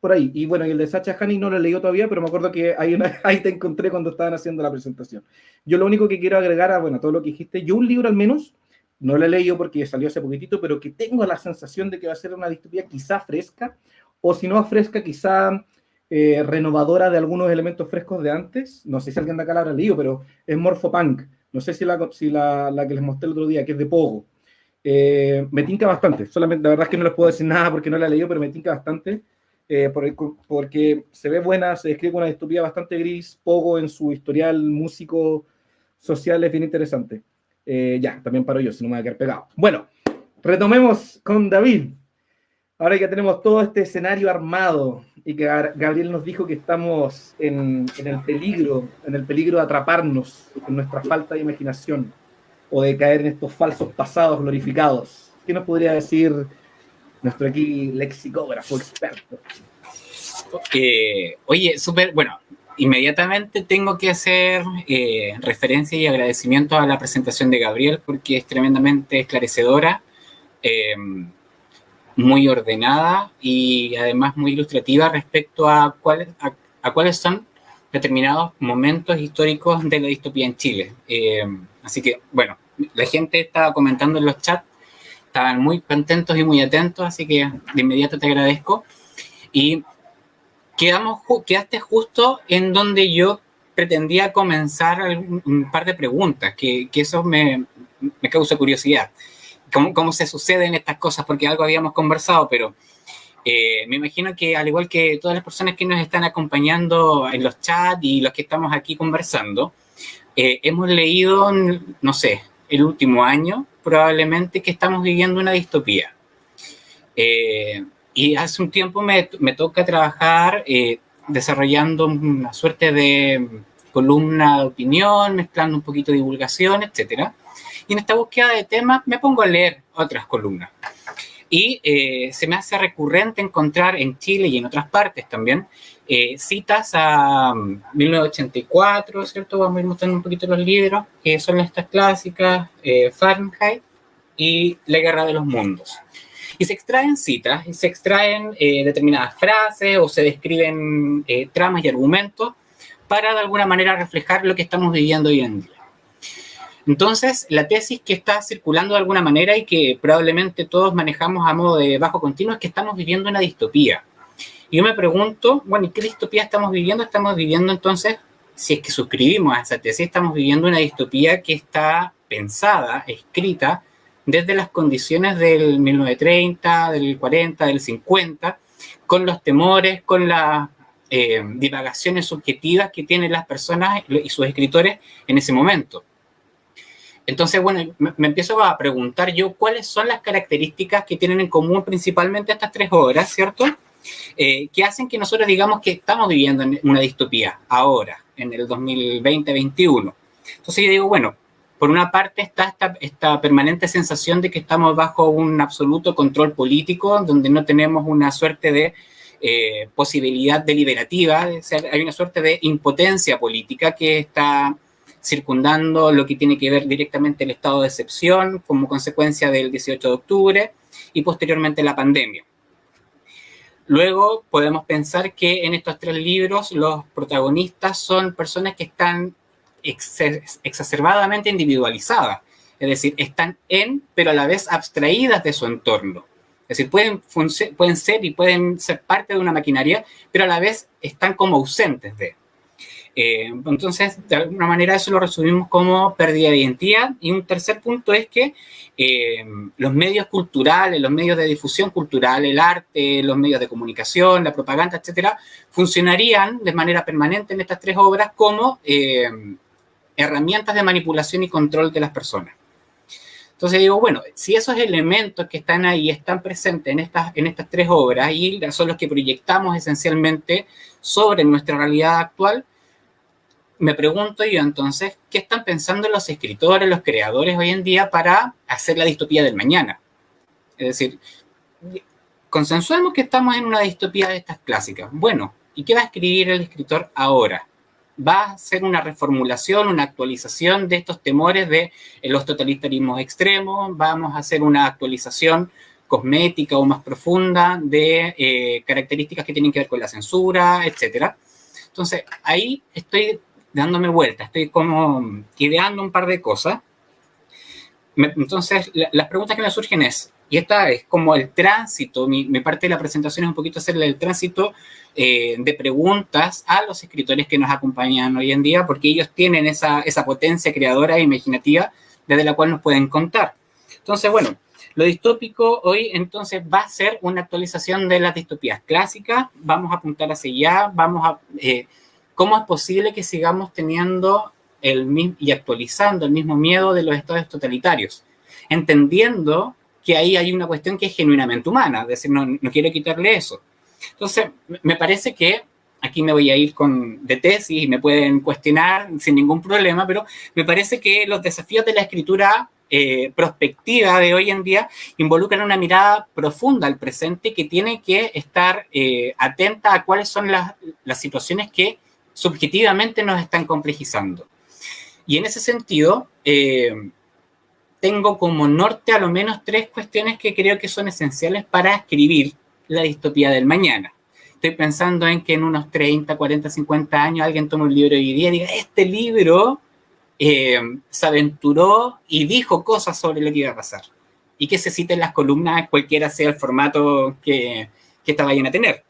por ahí. Y bueno, y el de Sacha Hanning no lo he leído todavía, pero me acuerdo que ahí te encontré cuando estaban haciendo la presentación. Yo lo único que quiero agregar a, todo lo que dijiste, yo un libro al menos, no lo he leído porque salió hace poquitito, pero que tengo la sensación de que va a ser una distopía quizá fresca, o si no fresca, quizá renovadora de algunos elementos frescos de antes. No sé si alguien de acá la habrá leído, pero es Morphopunk. No sé si la que les mostré el otro día, que es de Pogo. Me tinca bastante, solamente la verdad es que no les puedo decir nada porque no la he leído, pero me tinca bastante, porque se ve buena, se describe con una distopía bastante gris. Pogo en su historial músico social es bien interesante. Ya, también paro yo, si no me voy a quedar pegado. Bueno, retomemos con David. Ahora que tenemos todo este escenario armado y que Gabriel nos dijo que estamos en el peligro de atraparnos en nuestra falta de imaginación o de caer en estos falsos pasados glorificados. ¿Qué nos podría decir nuestro aquí lexicógrafo experto? Oye, súper, bueno, inmediatamente tengo que hacer referencia y agradecimiento a la presentación de Gabriel porque es tremendamente esclarecedora, muy ordenada y además muy ilustrativa respecto a cuáles son determinados momentos históricos de la distopía en Chile. Así que, bueno, la gente estaba comentando en los chats, estaban muy contentos y muy atentos, así que de inmediato te agradezco. Y quedaste justo en donde yo pretendía comenzar un par de preguntas, que eso me causa curiosidad. ¿Cómo se suceden estas cosas? Porque algo habíamos conversado, pero me imagino que al igual que todas las personas que nos están acompañando en los chats y los que estamos aquí conversando, hemos leído, no sé, el último año probablemente que estamos viviendo una distopía. Y hace un tiempo me toca trabajar desarrollando una suerte de columna de opinión, mezclando un poquito de divulgación, etcétera. Y en esta búsqueda de temas me pongo a leer otras columnas. Y se me hace recurrente encontrar en Chile y en otras partes también citas a 1984, ¿cierto? Vamos a ir mostrando un poquito los libros, que son estas clásicas, Fahrenheit y La Guerra de los Mundos. Y se extraen citas, y se extraen determinadas frases o se describen tramas y argumentos para de alguna manera reflejar lo que estamos viviendo hoy en día. Entonces, la tesis que está circulando de alguna manera y que probablemente todos manejamos a modo de bajo continuo es que estamos viviendo una distopía. Y yo me pregunto, bueno, ¿y qué distopía estamos viviendo? Estamos viviendo entonces, si es que suscribimos a esa tesis, estamos viviendo una distopía que está pensada, escrita, desde las condiciones del 1930, del 40, del 50, con los temores, con las divagaciones subjetivas que tienen las personas y sus escritores en ese momento. Entonces, bueno, me empiezo a preguntar yo cuáles son las características que tienen en común principalmente estas tres obras, ¿cierto? Que hacen que nosotros digamos que estamos viviendo en una distopía ahora, en el 2020-21. Entonces yo digo, bueno, por una parte está esta permanente sensación de que estamos bajo un absoluto control político, donde no tenemos una suerte de posibilidad deliberativa, o sea, hay una suerte de impotencia política que está circundando lo que tiene que ver directamente el estado de excepción como consecuencia del 18 de octubre y posteriormente la pandemia. Luego podemos pensar que en estos tres libros los protagonistas son personas que están exacerbadamente individualizadas, es decir, están pero a la vez abstraídas de su entorno. Es decir, pueden ser y pueden ser parte de una maquinaria, pero a la vez están como ausentes de. Entonces, de alguna manera eso lo resumimos como pérdida de identidad. Y un tercer punto es que los medios culturales, los medios de difusión cultural, el arte, los medios de comunicación, la propaganda, etcétera, funcionarían de manera permanente en estas tres obras como herramientas de manipulación y control de las personas. Entonces digo, bueno, si esos elementos que están ahí están presentes en estas tres obras y son los que proyectamos esencialmente sobre nuestra realidad actual, me pregunto yo entonces, ¿qué están pensando los escritores, los creadores hoy en día para hacer la distopía del mañana? Es decir, consensuemos que estamos en una distopía de estas clásicas. Bueno, ¿y qué va a escribir el escritor ahora? ¿Va a hacer una reformulación, una actualización de estos temores de los totalitarismos extremos? ¿Vamos a hacer una actualización cosmética o más profunda de características que tienen que ver con la censura, etcétera? Entonces, ahí estoy dándome vuelta, estoy como ideando un par de cosas. Entonces, las preguntas que me surgen es, y esta es como el tránsito, mi parte de la presentación es un poquito hacerle el tránsito de preguntas a los escritores que nos acompañan hoy en día, porque ellos tienen esa potencia creadora e imaginativa desde la cual nos pueden contar. Entonces, bueno, lo distópico hoy entonces va a ser una actualización de las distopías clásicas, vamos a apuntar hacia allá, ¿cómo es posible que sigamos teniendo y actualizando el mismo miedo de los estados totalitarios? Entendiendo que ahí hay una cuestión que es genuinamente humana, es decir, no quiero quitarle eso. Entonces, me parece que, aquí me voy a ir de tesis y me pueden cuestionar sin ningún problema, pero me parece que los desafíos de la escritura prospectiva de hoy en día involucran una mirada profunda al presente que tiene que estar atenta a cuáles son las situaciones que subjetivamente nos están complejizando. Y en ese sentido, tengo como norte a lo menos tres cuestiones que creo que son esenciales para escribir la distopía del mañana. Estoy pensando en que en unos 30, 40, 50 años alguien tome un libro hoy día y diga, este libro se aventuró y dijo cosas sobre lo que iba a pasar. Y que se cite en las columnas, cualquiera sea el formato que esta vayan a tener.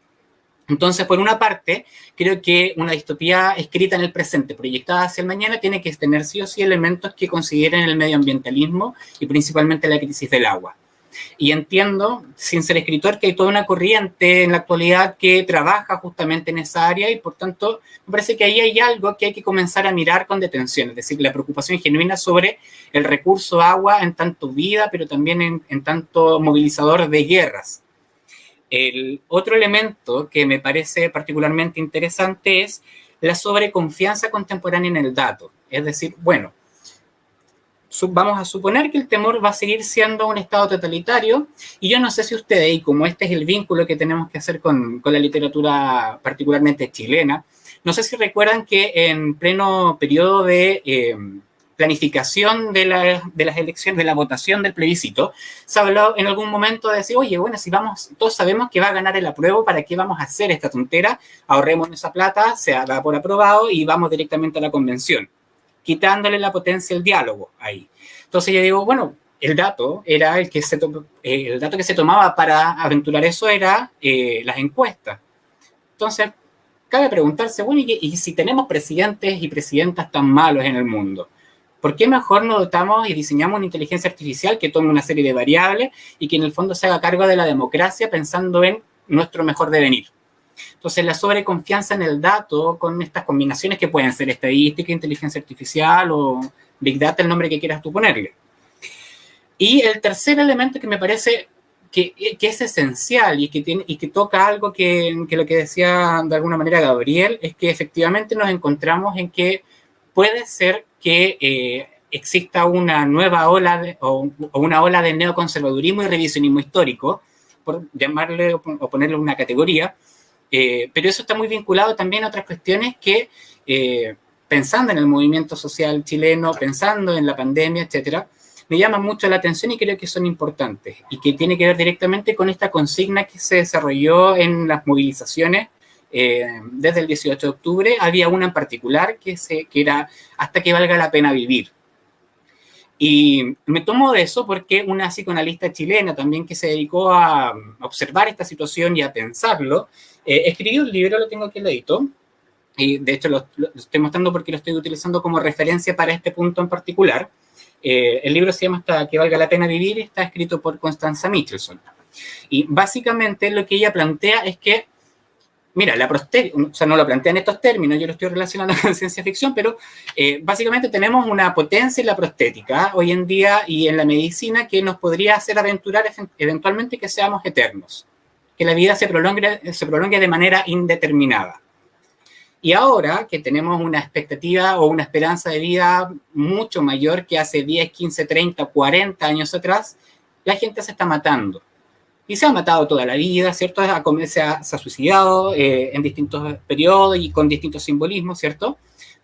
Entonces, por una parte, creo que una distopía escrita en el presente, proyectada hacia el mañana, tiene que tener sí o sí elementos que consideren el medioambientalismo y principalmente la crisis del agua. Y entiendo, sin ser escritor, que hay toda una corriente en la actualidad que trabaja justamente en esa área y, por tanto, me parece que ahí hay algo que hay que comenzar a mirar con detención, es decir, la preocupación genuina sobre el recurso agua en tanto vida, pero también en tanto movilizador de guerras. El otro elemento que me parece particularmente interesante es la sobreconfianza contemporánea en el dato. Es decir, bueno, vamos a suponer que el temor va a seguir siendo un estado totalitario, y yo no sé si ustedes, y como este es el vínculo que tenemos que hacer con la literatura particularmente chilena, no sé si recuerdan que en pleno periodo de planificación de las elecciones, de la votación del plebiscito, se habló en algún momento de decir, oye, bueno, si vamos, todos sabemos que va a ganar el apruebo, ¿para qué vamos a hacer esta tontera? Ahorremos esa plata, se da por aprobado y vamos directamente a la convención, quitándole la potencia al diálogo ahí. Entonces yo digo, bueno, el dato que se tomaba para aventurar eso era las encuestas. Entonces, cabe preguntarse, bueno, ¿y si tenemos presidentes y presidentas tan malos en el mundo? ¿Por qué mejor no dotamos y diseñamos una inteligencia artificial que tome una serie de variables y que en el fondo se haga cargo de la democracia pensando en nuestro mejor devenir? Entonces, la sobreconfianza en el dato con estas combinaciones que pueden ser estadística, inteligencia artificial o Big Data, el nombre que quieras tú ponerle. Y el tercer elemento que me parece que es esencial y que toca algo que lo que decía de alguna manera Gabriel, es que efectivamente nos encontramos en que puede ser que exista una nueva ola o una ola de neoconservadurismo y revisionismo histórico, por llamarle o ponerle una categoría, pero eso está muy vinculado también a otras cuestiones que, pensando en el movimiento social chileno, pensando en la pandemia, etcétera, me llaman mucho la atención y creo que son importantes y que tiene que ver directamente con esta consigna que se desarrolló en las movilizaciones desde el 18 de octubre. Había una en particular que era hasta que valga la pena vivir. Y me tomo de eso porque una psicoanalista chilena también que se dedicó a observar esta situación y a pensarlo, escribió un libro, lo tengo aquí leído, y de hecho lo estoy mostrando porque lo estoy utilizando como referencia para este punto en particular. El libro se llama Hasta que valga la pena vivir, está escrito por Constanza Michelson. Y básicamente lo que ella plantea es que, mira, o sea, no lo plantea en estos términos, yo lo estoy relacionando con ciencia ficción, pero básicamente tenemos una potencia en la prostética hoy en día y en la medicina que nos podría hacer aventurar eventualmente que seamos eternos, que la vida se prolongue de manera indeterminada. Y ahora que tenemos una expectativa o una esperanza de vida mucho mayor que hace 10, 15, 30, 40 años atrás, la gente se está matando. Y se ha matado toda la vida, ¿cierto? Se ha suicidado en distintos periodos y con distintos simbolismos, ¿cierto?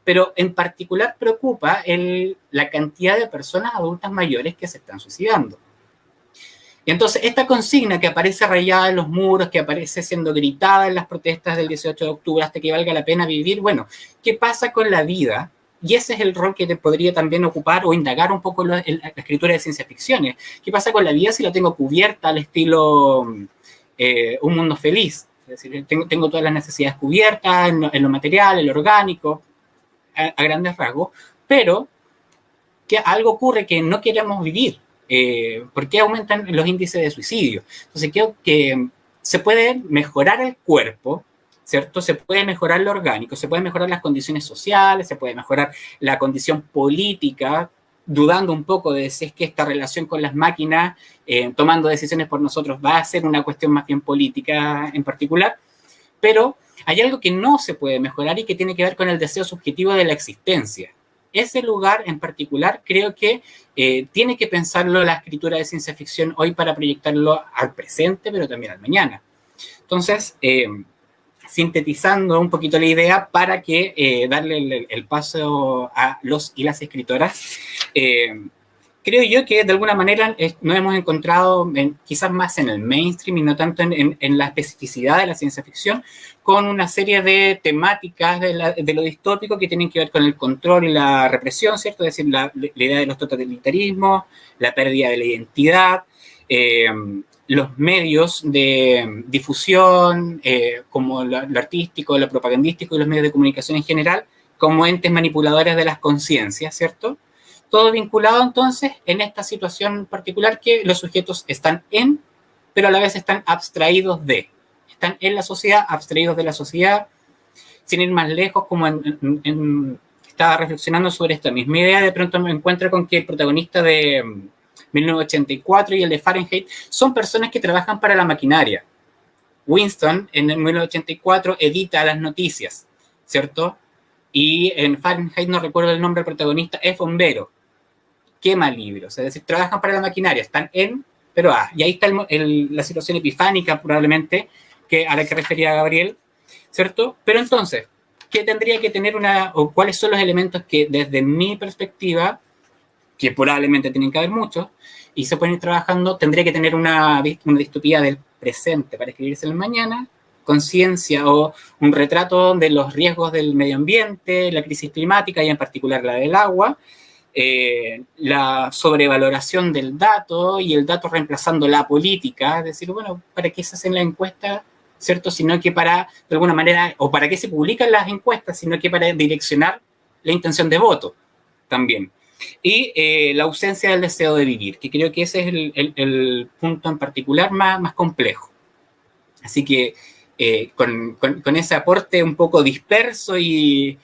Pero en particular preocupa la cantidad de personas adultas mayores que se están suicidando. Y entonces esta consigna que aparece rayada en los muros, que aparece siendo gritada en las protestas del 18 de octubre hasta que valga la pena vivir, bueno, ¿qué pasa con la vida? Y ese es el rol que te podría también ocupar o indagar un poco en la escritura de ciencia ficción. ¿Qué pasa con la vida si la tengo cubierta al estilo Un Mundo Feliz? Es decir, tengo todas las necesidades cubiertas en lo material, en lo orgánico, a grandes rasgos, pero que algo ocurre que no queremos vivir. ¿Por qué aumentan los índices de suicidio? Entonces creo que se puede mejorar el cuerpo, ¿cierto? Se puede mejorar lo orgánico, se pueden mejorar las condiciones sociales, se puede mejorar la condición política, dudando un poco de si es que esta relación con las máquinas, tomando decisiones por nosotros, va a ser una cuestión más bien política en particular, pero hay algo que no se puede mejorar y que tiene que ver con el deseo subjetivo de la existencia. Ese lugar en particular creo que tiene que pensarlo la escritura de ciencia ficción hoy para proyectarlo al presente, pero también al mañana. Entonces, sintetizando un poquito la idea para que darle el paso a los y las escritoras, creo yo que de alguna manera nos hemos encontrado quizás más en el mainstream y no tanto en la especificidad de la ciencia ficción, con una serie de temáticas de lo distópico que tienen que ver con el control y la represión, ¿cierto? Es decir, la idea de los totalitarismos, la pérdida de la identidad, los medios de difusión, como lo artístico, lo propagandístico y los medios de comunicación en general, como entes manipuladores de las conciencias, ¿cierto? Todo vinculado entonces en esta situación particular que los sujetos están pero a la vez están abstraídos de. Están en la sociedad, abstraídos de la sociedad, sin ir más lejos, como estaba reflexionando sobre esta misma idea, de pronto me encuentro con que el protagonista de 1984 y el de Fahrenheit son personas que trabajan para la maquinaria. Winston en 1984 edita las noticias, ¿cierto? Y en Fahrenheit, no recuerdo el nombre del protagonista, es bombero. quema libros, es decir, trabajan para la maquinaria, están pero y ahí está la situación epifánica probablemente, a la que refería Gabriel, ¿cierto? Pero entonces, ¿qué tendría que tener o cuáles son los elementos que desde mi perspectiva, que probablemente tienen que haber muchos, y se pueden ir trabajando, tendría que tener una distopía del presente para escribirse en el mañana, conciencia o un retrato de los riesgos del medio ambiente, la crisis climática y en particular la del agua, la sobrevaloración del dato y el dato reemplazando la política, es decir, bueno, ¿para qué se hacen las encuestas? ¿Cierto? Sino que para, de alguna manera, o para qué se publican las encuestas, sino que para direccionar la intención de voto también. Y la ausencia del deseo de vivir, que creo que ese es el punto en particular más complejo. Así que con ese aporte un poco disperso y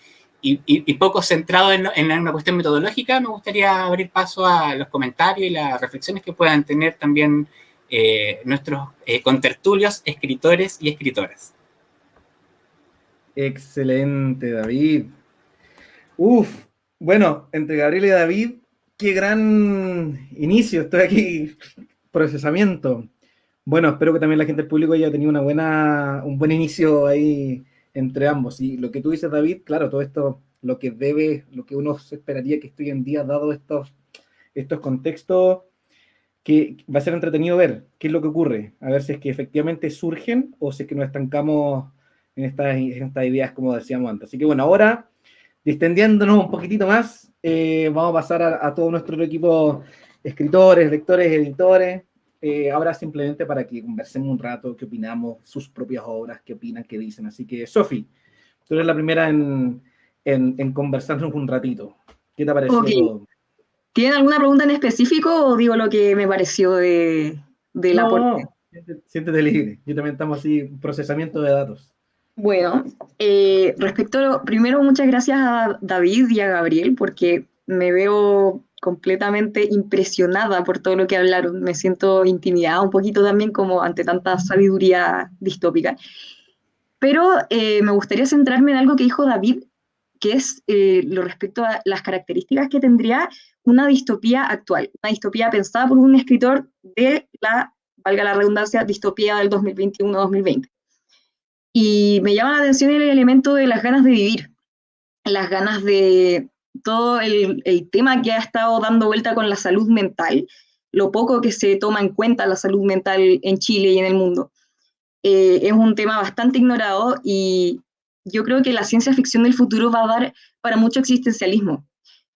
poco centrado en una cuestión metodológica, me gustaría abrir paso a los comentarios y las reflexiones que puedan tener también nuestros contertulios, escritores y escritoras. Excelente, David. Bueno, entre Gabriel y David, qué gran inicio. Estoy aquí, procesamiento. Bueno, espero que también la gente del público haya tenido un buen inicio ahí entre ambos. Y lo que tú dices, David, claro, todo esto, lo que uno esperaría que esté hoy en día, dado estos contextos, que va a ser entretenido ver qué es lo que ocurre, a ver si es que efectivamente surgen o si es que nos estancamos en estas ideas, como decíamos antes. Así que bueno, ahora, distendiéndonos un poquitito más, vamos a pasar a todo nuestro equipo, escritores, lectores, editores, ahora simplemente para que conversemos un rato, qué opinamos, sus propias obras, qué opinan, qué dicen. Así que, Sofi, tú eres la primera en conversarnos un ratito. ¿Qué te ha parecido todo? ¿Tienen alguna pregunta en específico o digo lo que me pareció del aporte? No, siéntete libre. Yo también estamos así, procesamiento de datos. Bueno, primero muchas gracias a David y a Gabriel porque me veo completamente impresionada por todo lo que hablaron. Me siento intimidada un poquito también como ante tanta sabiduría distópica. Pero me gustaría centrarme en algo que dijo David, que es lo respecto a las características que tendría una distopía actual, una distopía pensada por un escritor de valga la redundancia, distopía del 2021-2020. Y me llama la atención el elemento de las ganas de vivir, las ganas de todo el tema que ha estado dando vuelta con la salud mental, lo poco que se toma en cuenta la salud mental en Chile y en el mundo. Es un tema bastante ignorado y yo creo que la ciencia ficción del futuro va a dar para mucho existencialismo.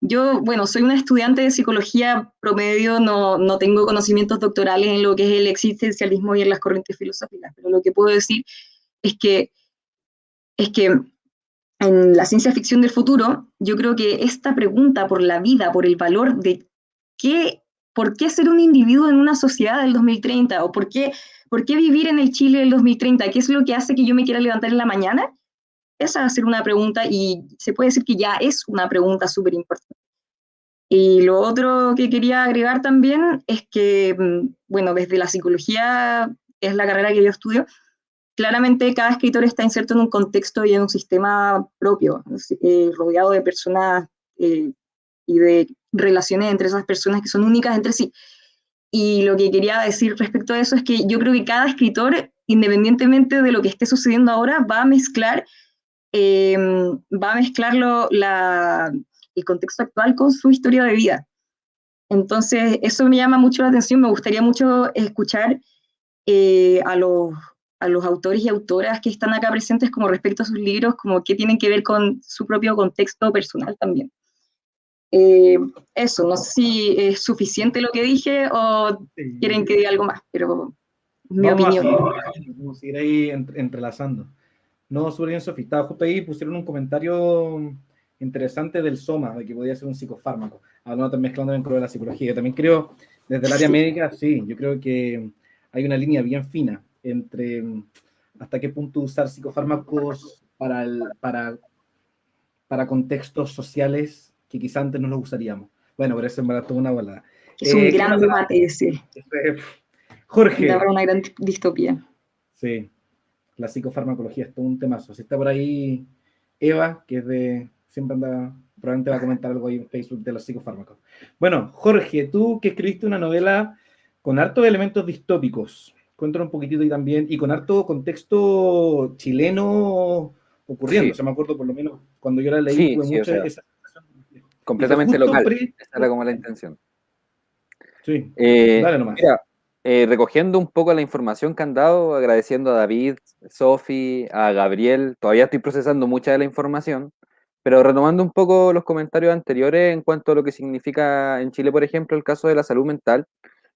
Yo, bueno, soy una estudiante de psicología promedio, no tengo conocimientos doctorales en lo que es el existencialismo y en las corrientes filosóficas, pero lo que puedo decir es que en la ciencia ficción del futuro, yo creo que esta pregunta por la vida, por el valor de por qué ser un individuo en una sociedad del 2030, o por qué vivir en el Chile del 2030, qué es lo que hace que yo me quiera levantar en la mañana, esa va a ser una pregunta, y se puede decir que ya es una pregunta súper importante. Y lo otro que quería agregar también es que, bueno, desde la psicología, que es la carrera que yo estudio, claramente cada escritor está inserto en un contexto y en un sistema propio, rodeado de personas y de relaciones entre esas personas que son únicas entre sí. Y lo que quería decir respecto a eso es que yo creo que cada escritor, independientemente de lo que esté sucediendo ahora, va a mezclar el contexto actual con su historia de vida. Entonces, eso me llama mucho la atención. Me gustaría mucho escuchar a los autores y autoras que están acá presentes como respecto a sus libros, como que tienen que ver con su propio contexto personal también. Eso, no sé si es suficiente lo que dije o quieren que diga algo más, pero mi opinión. Vamos a seguir ahí entrelazando. No, súper bien, Sofía. Estaba justo ahí, pusieron un comentario interesante del soma, de que podía ser un psicofármaco. Ahora no mezclando dentro de la psicología. Yo también creo, desde el área médica, sí, yo creo que hay una línea bien fina entre hasta qué punto usar psicofármacos para contextos sociales que quizá antes no los usaríamos. Bueno, pero eso en verdad toda una volada. Es un gran debate ese. Jorge. Da para una gran distopía. Sí, la psicofarmacología es todo un temazo. Si está por ahí Eva, que siempre anda probablemente va a comentar algo ahí en Facebook de los psicofármacos. Bueno, Jorge, tú que escribiste una novela con hartos elementos distópicos, cuéntanos un poquitito y también, y con harto contexto chileno ocurriendo. Sí, O sea, me acuerdo por lo menos cuando yo la leí, sí, tuve sí, o mucha sea, esa sensación. Y fue completamente justo local. Esa era como la intención. Sí, Eh, dale nomás. Mira, recogiendo un poco la información que han dado, agradeciendo a David, Sofi, a Gabriel, todavía estoy procesando mucha de la información, pero retomando un poco los comentarios anteriores en cuanto a lo que significa en Chile, por ejemplo, el caso de la salud mental.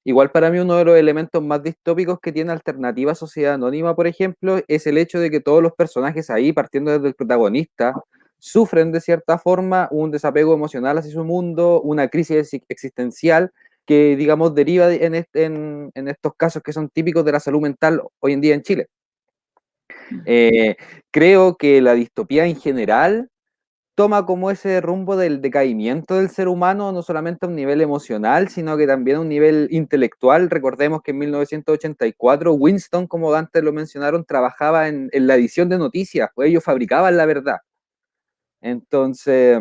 Igual para mí uno de los elementos más distópicos que tiene Alternativa Sociedad Anónima, por ejemplo, es el hecho de que todos los personajes ahí, partiendo desde el protagonista, sufren de cierta forma un desapego emocional hacia su mundo, una crisis existencial que, digamos, deriva en estos casos que son típicos de la salud mental hoy en día en Chile. Creo que la distopía en general toma como ese rumbo del decaimiento del ser humano, no solamente a un nivel emocional, sino que también a un nivel intelectual. Recordemos que en 1984 Winston, como antes lo mencionaron, trabajaba en la edición de noticias, pues ellos fabricaban la verdad. Entonces,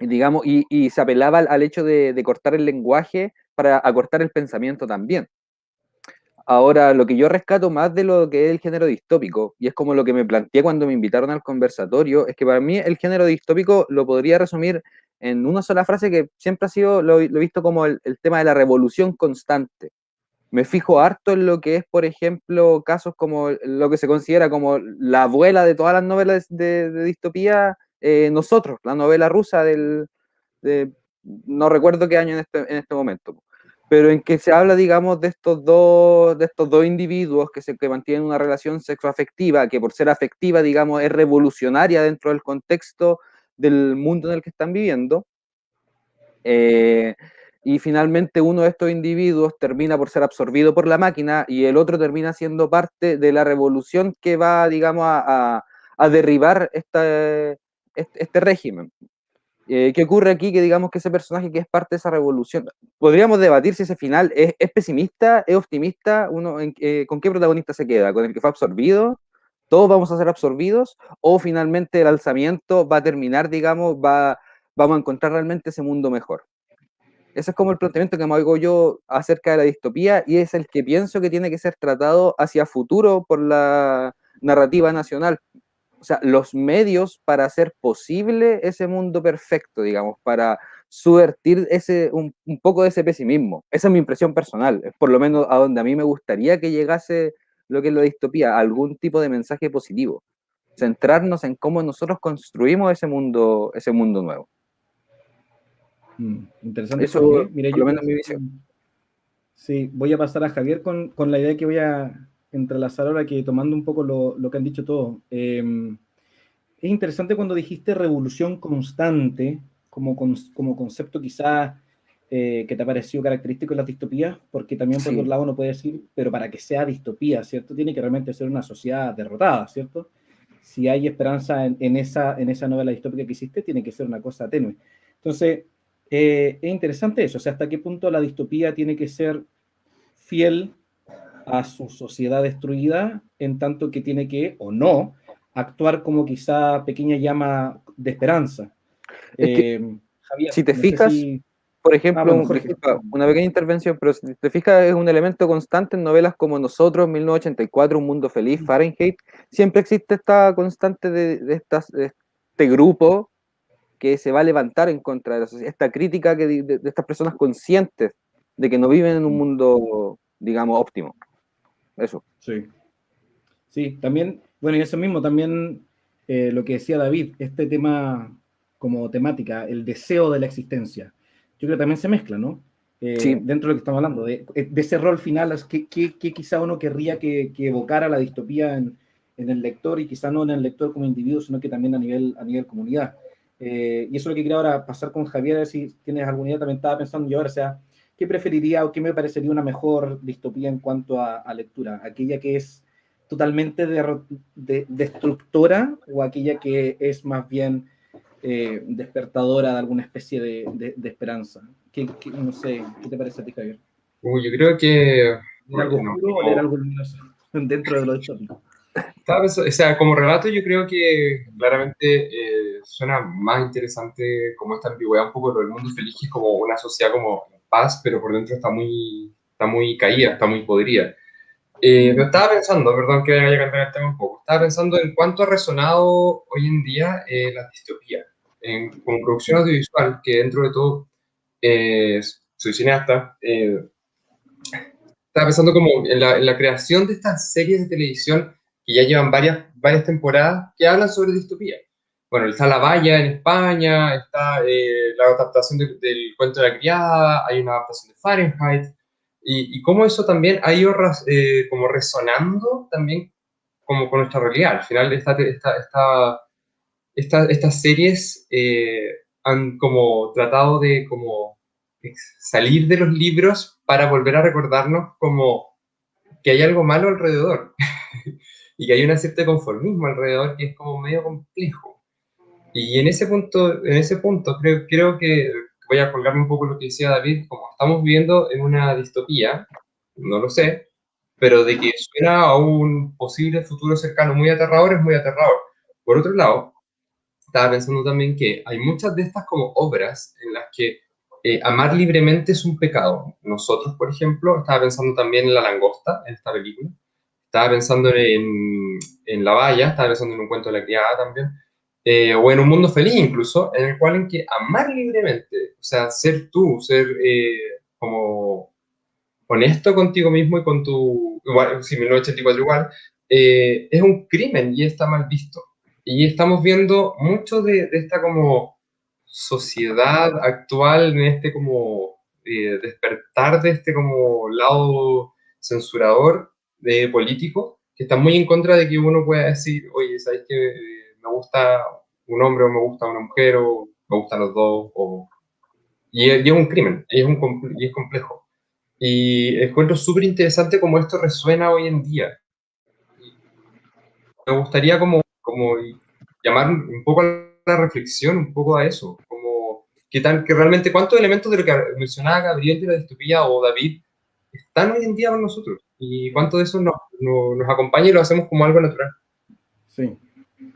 digamos, y se apelaba al hecho de cortar el lenguaje para acortar el pensamiento también. Ahora, lo que yo rescato más de lo que es el género distópico, y es como lo que me planteé cuando me invitaron al conversatorio, es que para mí el género distópico lo podría resumir en una sola frase que siempre ha sido, lo he visto como el tema de la revolución constante. Me fijo harto en lo que es, por ejemplo, casos como lo que se considera como la abuela de todas las novelas de distopía, Nosotros, la novela rusa no recuerdo qué año en este momento, pero en que se habla, digamos, de estos dos individuos que mantienen una relación sexoafectiva, que por ser afectiva, digamos, es revolucionaria dentro del contexto del mundo en el que están viviendo. Y finalmente uno de estos individuos termina por ser absorbido por la máquina y el otro termina siendo parte de la revolución que va, digamos, a derribar este régimen. ¿Qué ocurre aquí? Que digamos que ese personaje que es parte de esa revolución, podríamos debatir si ese final es pesimista, es optimista, ¿con qué protagonista se queda? ¿Con el que fue absorbido? ¿Todos vamos a ser absorbidos? ¿O finalmente el alzamiento va a terminar, digamos, vamos a encontrar realmente ese mundo mejor? Ese es como el planteamiento que me hago yo acerca de la distopía y es el que pienso que tiene que ser tratado hacia futuro por la narrativa nacional. O sea, los medios para hacer posible ese mundo perfecto, digamos, para subvertir un poco de ese pesimismo. Esa es mi impresión personal, es por lo menos a donde a mí me gustaría que llegase lo que es la distopía, algún tipo de mensaje positivo. Centrarnos en cómo nosotros construimos ese mundo nuevo. Interesante, Eso, Jorge. Mira, por lo menos, mi visión. Sí, voy a pasar a Javier con la idea que voy a entrelazar ahora, que tomando un poco lo que han dicho todos. Es interesante cuando dijiste revolución constante, como concepto quizás que te ha parecido característico de las distopías, porque también por Sí. otro lado uno puede decir, pero para que sea distopía, ¿cierto? Tiene que realmente ser una sociedad derrotada, ¿cierto? Si hay esperanza en esa novela distópica que hiciste, tiene que ser una cosa tenue. Entonces, es interesante eso, o sea, hasta qué punto la distopía tiene que ser fiel a su sociedad destruida, en tanto que tiene que, o no, actuar como quizá pequeña llama de esperanza. Es que, Javier, si te no sé fijas, si... por ejemplo, bueno, Jorge. disculpa, una pequeña intervención, pero si te fijas, es un elemento constante en novelas como Nosotros, 1984, Un Mundo Feliz, Fahrenheit. Siempre existe esta constante de este grupo que se va a levantar en contra de la sociedad, esta crítica de estas personas conscientes de que no viven en un mundo, digamos, óptimo. Eso. Sí. Sí, también, bueno, y eso mismo, también lo que decía David, este tema como temática, el deseo de la existencia. Yo creo que también se mezcla, ¿no? Sí. Dentro de lo que estamos hablando, de ese rol final, que quizá uno querría que evocara la distopía en el lector, y quizá no en el lector como individuo, sino que también a nivel comunidad. Y eso es lo que quería ahora pasar con Javier, a ver si tienes alguna idea. También estaba pensando yo ahora, o sea, ¿qué preferiría o qué me parecería una mejor distopía en cuanto a lectura? ¿Aquella que es totalmente destructora o aquella que es más bien despertadora de alguna especie de esperanza? No sé, ¿qué te parece a ti, Javier? Yo creo que... ¿Leer algo oscuro o leer algo luminoso dentro de lo distópico? O sea, como relato yo creo que claramente suena más interesante como esta ambigüedad un poco lo del mundo feliz, que es como una sociedad como en paz, pero por dentro está muy caída, está muy podrida. Pero estaba pensando, perdón que vaya a cambiar el tema un poco, estaba pensando en cuánto ha resonado hoy en día la distopía como producción audiovisual, que dentro de todo soy cineasta, estaba pensando como en la creación de estas series de televisión que ya llevan varias temporadas que hablan sobre distopía. Bueno, está La Valla en España, está la adaptación del cuento de la criada, hay una adaptación de Fahrenheit, y cómo eso también ha ido como resonando también como con nuestra realidad. Al final estas series han como tratado de como salir de los libros para volver a recordarnos como que hay algo malo alrededor y que hay un cierto conformismo alrededor que es como medio complejo. Y en ese punto creo que voy a colgarme un poco lo que decía David, como estamos viviendo en una distopía, no lo sé, pero de que suena a un posible futuro cercano muy aterrador, es muy aterrador. Por otro lado, estaba pensando también que hay muchas de estas como obras en las que amar libremente es un pecado. Nosotros, por ejemplo, estaba pensando también en La Langosta, en esta película, estaba pensando en La Valla, estaba pensando en Un cuento de la criada también, o en Un mundo feliz incluso, en el cual en que amar libremente, o sea, ser tú, ser como honesto contigo mismo y con tu, igual, sí, 1984 igual, es un crimen y está mal visto. Y estamos viendo mucho de esta como sociedad actual, en este como despertar de este como lado censurador de político, que está muy en contra de que uno pueda decir, oye, ¿sabes qué? Me gusta un hombre o me gusta una mujer o me gustan los dos, y es un crimen, y es complejo. Y encuentro súper interesante cómo esto resuena hoy en día. Me gustaría como llamar un poco a la reflexión, un poco a eso, como que realmente cuántos elementos de lo que mencionaba Gabriel de la distopía o David están hoy en día con nosotros y cuánto de eso nos acompaña y lo hacemos como algo natural. Sí.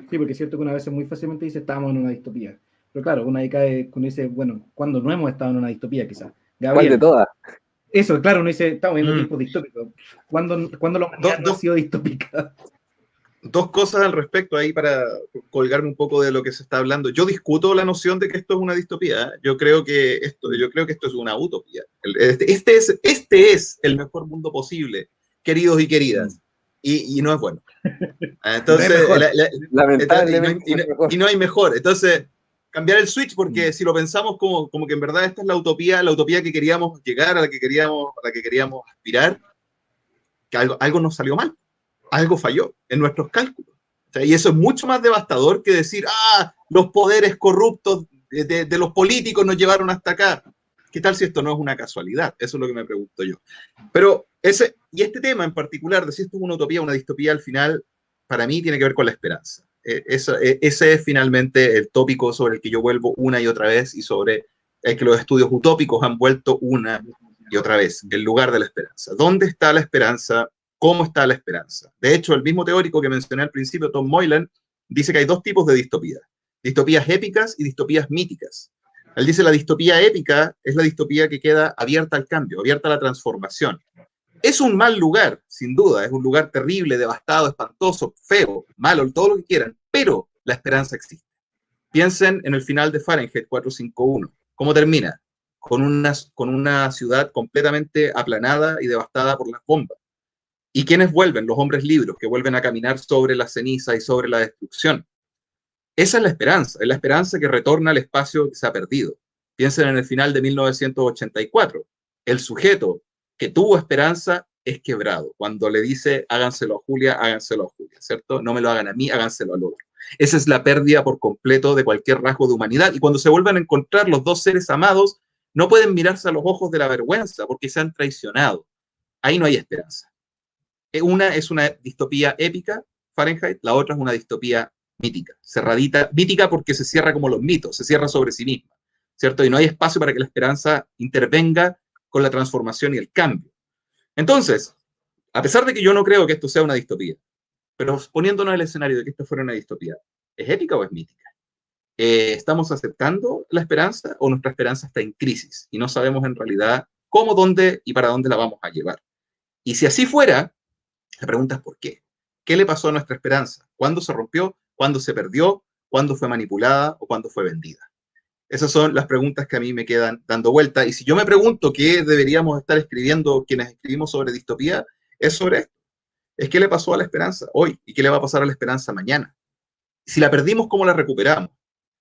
Sí, porque es cierto que una vez muy fácilmente dice estábamos en una distopía. Pero claro, una ahí cae con ese, bueno, cuando no hemos estado en una distopía quizás. ¿Cuál de todas? Eso, claro, uno dice, estamos viendo tiempos distópicos. ¿Cuándo la humanidad no ha sido distópica? Dos cosas al respecto ahí para colgarme un poco de lo que se está hablando. Yo discuto la noción de que esto es una distopía. ¿Eh? Yo creo que esto es una utopía. Este es el mejor mundo posible, queridos y queridas. Y no es bueno. Entonces, no es lamentablemente y no hay mejor. Entonces, cambiar el switch, porque si lo pensamos como que en verdad esta es la utopía que queríamos llegar, a la que queríamos aspirar, que algo nos salió mal. Algo falló en nuestros cálculos. O sea, y eso es mucho más devastador que decir, los poderes corruptos de los políticos nos llevaron hasta acá. ¿Qué tal si esto no es una casualidad? Eso es lo que me pregunto yo. Pero este tema en particular, de si esto es una utopía o una distopía, al final, para mí tiene que ver con la esperanza. Ese es finalmente el tópico sobre el que yo vuelvo una y otra vez y sobre el que los estudios utópicos han vuelto una y otra vez, el lugar de la esperanza. ¿Dónde está la esperanza? ¿Cómo está la esperanza? De hecho, el mismo teórico que mencioné al principio, Tom Moylan, dice que hay dos tipos de distopías. Distopías épicas y distopías míticas. Él dice la distopía épica es la distopía que queda abierta al cambio, abierta a la transformación. Es un mal lugar, sin duda, es un lugar terrible, devastado, espantoso, feo, malo, todo lo que quieran, pero la esperanza existe. Piensen en el final de Fahrenheit 451. ¿Cómo termina? Con una ciudad completamente aplanada y devastada por las bombas. ¿Y quiénes vuelven? Los hombres libres, que vuelven a caminar sobre la ceniza y sobre la destrucción. Esa es la esperanza que retorna al espacio que se ha perdido. Piensen en el final de 1984. El sujeto que tuvo esperanza es quebrado. Cuando le dice, háganselo a Julia, ¿cierto? No me lo hagan a mí, háganselo al otro. Esa es la pérdida por completo de cualquier rasgo de humanidad. Y cuando se vuelvan a encontrar los dos seres amados, no pueden mirarse a los ojos de la vergüenza porque se han traicionado. Ahí no hay esperanza. Una es una distopía épica, Fahrenheit, la otra es una distopía mítica, cerradita, mítica porque se cierra como los mitos, se cierra sobre sí misma, ¿cierto? Y no hay espacio para que la esperanza intervenga con la transformación y el cambio. Entonces, a pesar de que yo no creo que esto sea una distopía, pero poniéndonos en el escenario de que esto fuera una distopía, ¿es épica o es mítica? ¿Estamos aceptando la esperanza o nuestra esperanza está en crisis y no sabemos en realidad cómo, dónde y para dónde la vamos a llevar? Y si así fuera, la pregunta es ¿por qué? ¿Qué le pasó a nuestra esperanza? ¿Cuándo se rompió? ¿Cuándo se perdió? ¿Cuándo fue manipulada o cuándo fue vendida? Esas son las preguntas que a mí me quedan dando vuelta. Y si yo me pregunto qué deberíamos estar escribiendo quienes escribimos sobre distopía, es sobre esto. Es qué le pasó a la esperanza hoy y qué le va a pasar a la esperanza mañana. Si la perdimos, ¿cómo la recuperamos?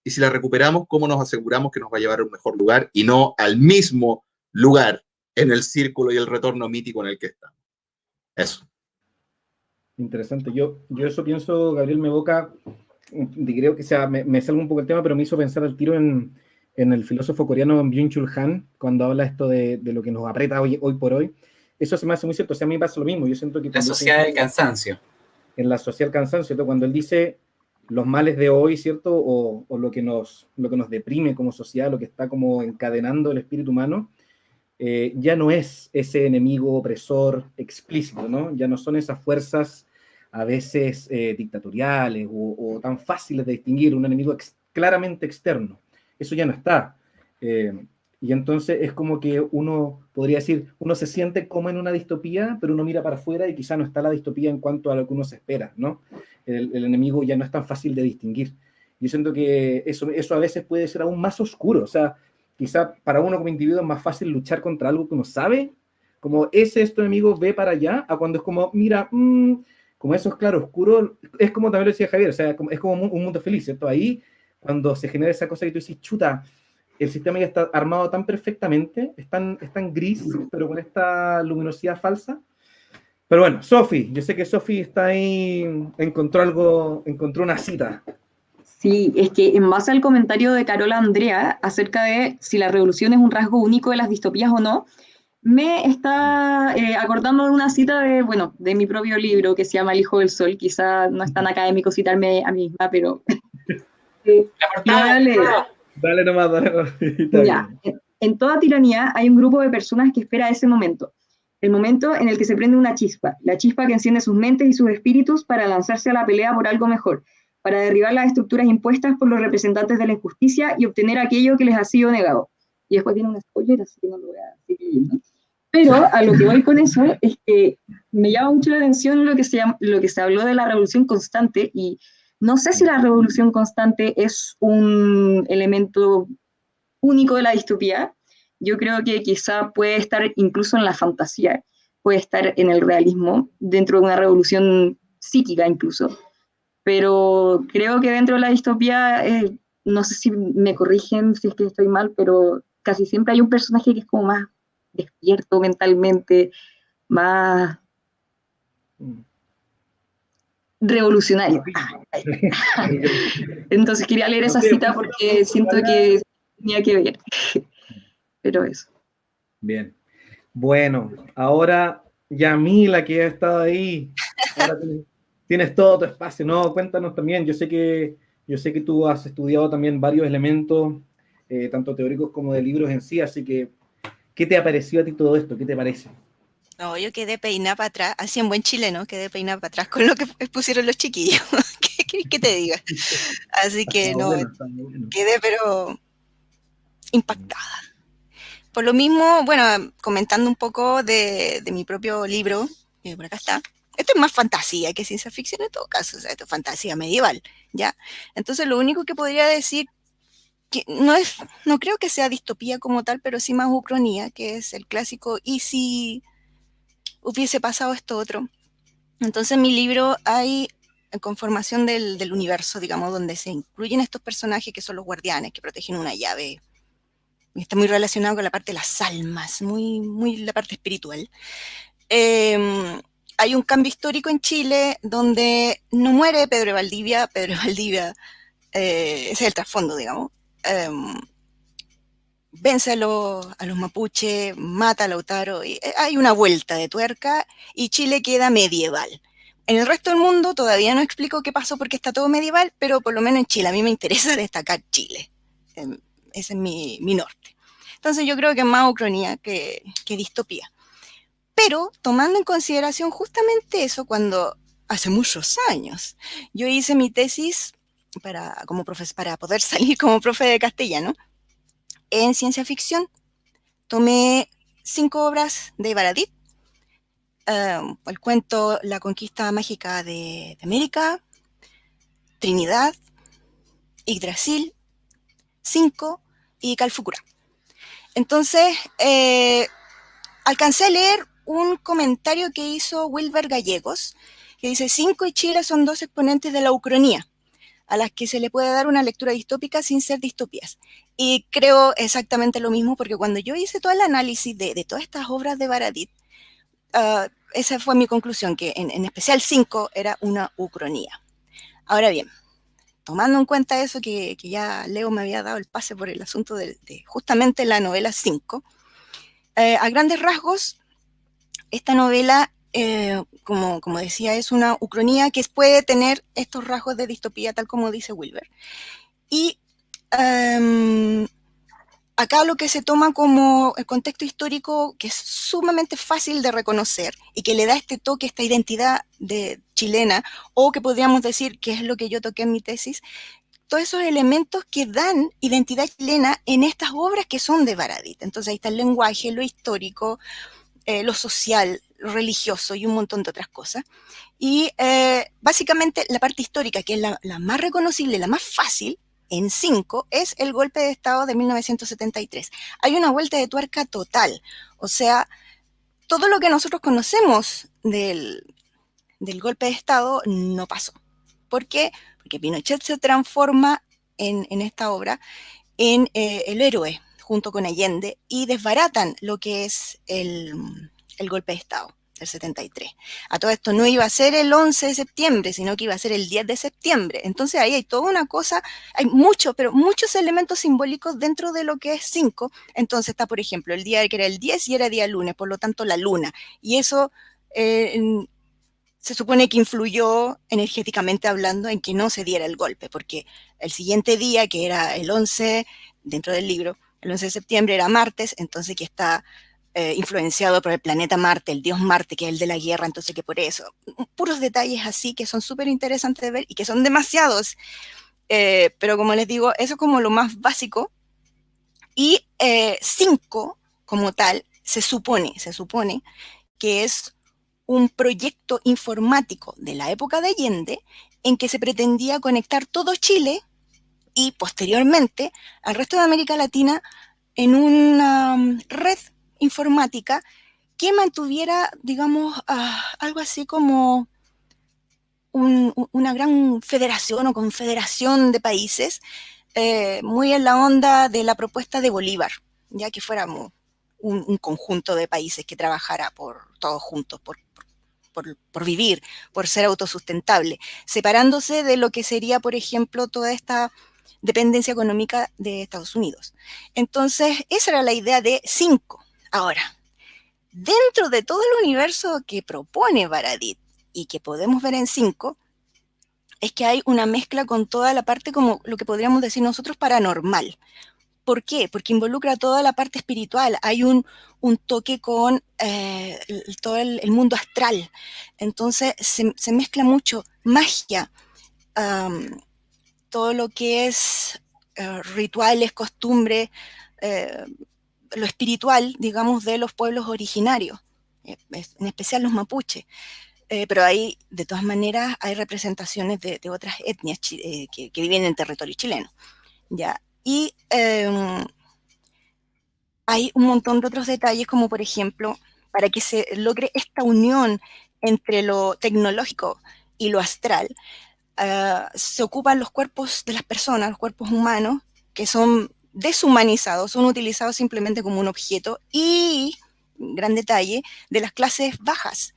Y si la recuperamos, ¿cómo nos aseguramos que nos va a llevar a un mejor lugar y no al mismo lugar en el círculo y el retorno mítico en el que estamos? Eso. Interesante. Yo eso pienso, Gabriel, me evoca, creo que sea, me salgo un poco el tema, pero me hizo pensar al tiro en el filósofo coreano Byung-Chul Han, cuando habla esto de lo que nos aprieta hoy por hoy. Eso se me hace muy cierto. O sea, a mí me pasa lo mismo. Yo siento que La sociedad del cansancio. En la sociedad del cansancio, ¿cierto? Cuando él dice los males de hoy, ¿cierto? O lo que nos deprime como sociedad, lo que está como encadenando el espíritu humano, ya no es ese enemigo opresor explícito, ¿no? Ya no son esas fuerzas a veces dictatoriales o tan fáciles de distinguir, un enemigo claramente externo. Eso ya no está. Y entonces es como que uno podría decir, uno se siente como en una distopía, pero uno mira para afuera y quizá no está la distopía en cuanto a lo que uno se espera, ¿no? El enemigo ya no es tan fácil de distinguir. Yo siento que eso a veces puede ser aún más oscuro, o sea, quizá para uno como individuo es más fácil luchar contra algo que uno sabe, como ese es tu enemigo, ve para allá, a cuando es como, mira, como eso es claro, oscuro, es como también lo decía Javier, o sea, es como un mundo feliz, ¿cierto? Ahí, cuando se genera esa cosa que tú dices, chuta, el sistema ya está armado tan perfectamente, es tan gris, pero con esta luminosidad falsa. Pero bueno, Sofi, yo sé que Sofi está ahí, encontró una cita. Sí, es que en base al comentario de Carola Andrea acerca de si la revolución es un rasgo único de las distopías o no, me está acordando de una cita de mi propio libro que se llama El Hijo del Sol. Quizá no es tan académico citarme a mí misma, pero Dale nomás. Ya, en toda tiranía hay un grupo de personas que espera ese momento, el momento en el que se prende una chispa, la chispa que enciende sus mentes y sus espíritus para lanzarse a la pelea por algo mejor, para derribar las estructuras impuestas por los representantes de la injusticia y obtener aquello que les ha sido negado. Y después viene un spoiler, así que no lo voy a seguir leyendo. Pero a lo que voy con eso es que me llama mucho la atención lo que se habló de la revolución constante, y no sé si la revolución constante es un elemento único de la distopía. Yo creo que quizá puede estar incluso en la fantasía, puede estar en el realismo, dentro de una revolución psíquica incluso. Pero creo que dentro de la distopía, no sé si me corrigen si es que estoy mal, pero casi siempre hay un personaje que es como más despierto mentalmente, más revolucionario. Entonces quería leer esa cita porque siento que tenía que ver. Pero eso. Bien. Bueno, ahora Yamila, que ha estado ahí, ahora tienes todo tu espacio, ¿no? Cuéntanos también, yo sé que tú has estudiado también varios elementos, tanto teóricos como de libros en sí, así que, ¿qué te ha parecido a ti todo esto? ¿Qué te parece? No, yo quedé peinada para atrás, así en buen chileno, quedé peinada para atrás con lo que pusieron los chiquillos. ¿Qué querés que te diga? Así que no, bueno. Quedé pero impactada. Por lo mismo, bueno, comentando un poco de mi propio libro, que por acá está. Esto es más fantasía que ciencia ficción en todo caso, o sea, esto es fantasía medieval, ¿ya? Entonces lo único que podría decir, que no creo que sea distopía como tal, pero sí más ucronía, que es el clásico ¿y si hubiese pasado esto otro? Entonces en mi libro hay conformación del universo, digamos, donde se incluyen estos personajes que son los guardianes, que protegen una llave. Y está muy relacionado con la parte de las almas, muy la parte espiritual. Hay un cambio histórico en Chile donde no muere Pedro de Valdivia, ese es el trasfondo, digamos. Vence a los mapuches, mata a Lautaro, y hay una vuelta de tuerca y Chile queda medieval. En el resto del mundo todavía no explico qué pasó porque está todo medieval, pero por lo menos en Chile a mí me interesa destacar Chile. Ese es mi norte. Entonces yo creo que es más ucronía que distopía. Pero tomando en consideración justamente eso, cuando hace muchos años yo hice mi tesis para poder salir como profe de castellano. En ciencia ficción tomé 5 obras de Baradit, el cuento La conquista mágica de América, Trinidad, Yggdrasil, 5 y Calfucura. Entonces, alcancé a leer un comentario que hizo Wilber Gallegos, que dice: 5 y Chile son 2 exponentes de la ucronía, a las que se le puede dar una lectura distópica sin ser distopías. Y creo exactamente lo mismo, porque cuando yo hice todo el análisis de todas estas obras de Baradit, esa fue mi conclusión, que en especial 5 era una ucronía. Ahora bien, tomando en cuenta eso, que ya Leo me había dado el pase por el asunto de justamente la novela 5, a grandes rasgos, esta novela, como decía, es una ucronía que puede tener estos rasgos de distopía, tal como dice Wilber. Y acá lo que se toma como el contexto histórico, que es sumamente fácil de reconocer y que le da este toque, esta identidad chilena, o que podríamos decir que es lo que yo toqué en mi tesis, todos esos elementos que dan identidad chilena en estas obras que son de Baradit. Entonces ahí está el lenguaje, lo histórico, lo social, lo religioso y un montón de otras cosas. Y básicamente la parte histórica, que es la más reconocible, la más fácil, en 5, es el golpe de Estado de 1973. Hay una vuelta de tuerca total. O sea, todo lo que nosotros conocemos del golpe de Estado no pasó. ¿Por qué? Porque Pinochet se transforma en esta obra en el héroe, junto con Allende, y desbaratan lo que es el golpe de Estado del 73. A todo esto no iba a ser el 11 de septiembre, sino que iba a ser el 10 de septiembre. Entonces ahí hay toda una cosa, hay muchos elementos simbólicos dentro de lo que es 5. Entonces está, por ejemplo, el día que era el 10 y era día lunes, por lo tanto la luna. Y eso se supone que influyó energéticamente hablando en que no se diera el golpe, porque el siguiente día, que era el 11, dentro del libro, el 11 de septiembre era martes, entonces que está influenciado por el planeta Marte, el dios Marte, que es el de la guerra, entonces que por eso, puros detalles así que son súper interesantes de ver y que son demasiados, pero como les digo, eso es como lo más básico. Y 5, como tal, se supone que es un proyecto informático de la época de Allende en que se pretendía conectar todo Chile y posteriormente al resto de América Latina en una red informática que mantuviera, digamos, algo así como una gran federación o confederación de países, muy en la onda de la propuesta de Bolívar, ya que fuéramos un conjunto de países que trabajara por todos juntos, por vivir, por ser autosustentable, separándose de lo que sería, por ejemplo, toda esta dependencia económica de Estados Unidos. Entonces, esa era la idea de 5. Ahora, dentro de todo el universo que propone Baradit y que podemos ver en 5, es que hay una mezcla con toda la parte, como lo que podríamos decir nosotros, paranormal. ¿Por qué? Porque involucra toda la parte espiritual. Hay un toque con todo el mundo astral. Entonces se mezcla mucho magia, todo lo que es rituales, costumbres, lo espiritual, digamos, de los pueblos originarios, en especial los mapuches. Pero ahí, de todas maneras, hay representaciones de otras etnias que viven en territorio chileno. ¿Ya? Y hay un montón de otros detalles, como por ejemplo, para que se logre esta unión entre lo tecnológico y lo astral, se ocupan los cuerpos de las personas, los cuerpos humanos, que son deshumanizados, son utilizados simplemente como un objeto, y, gran detalle, de las clases bajas.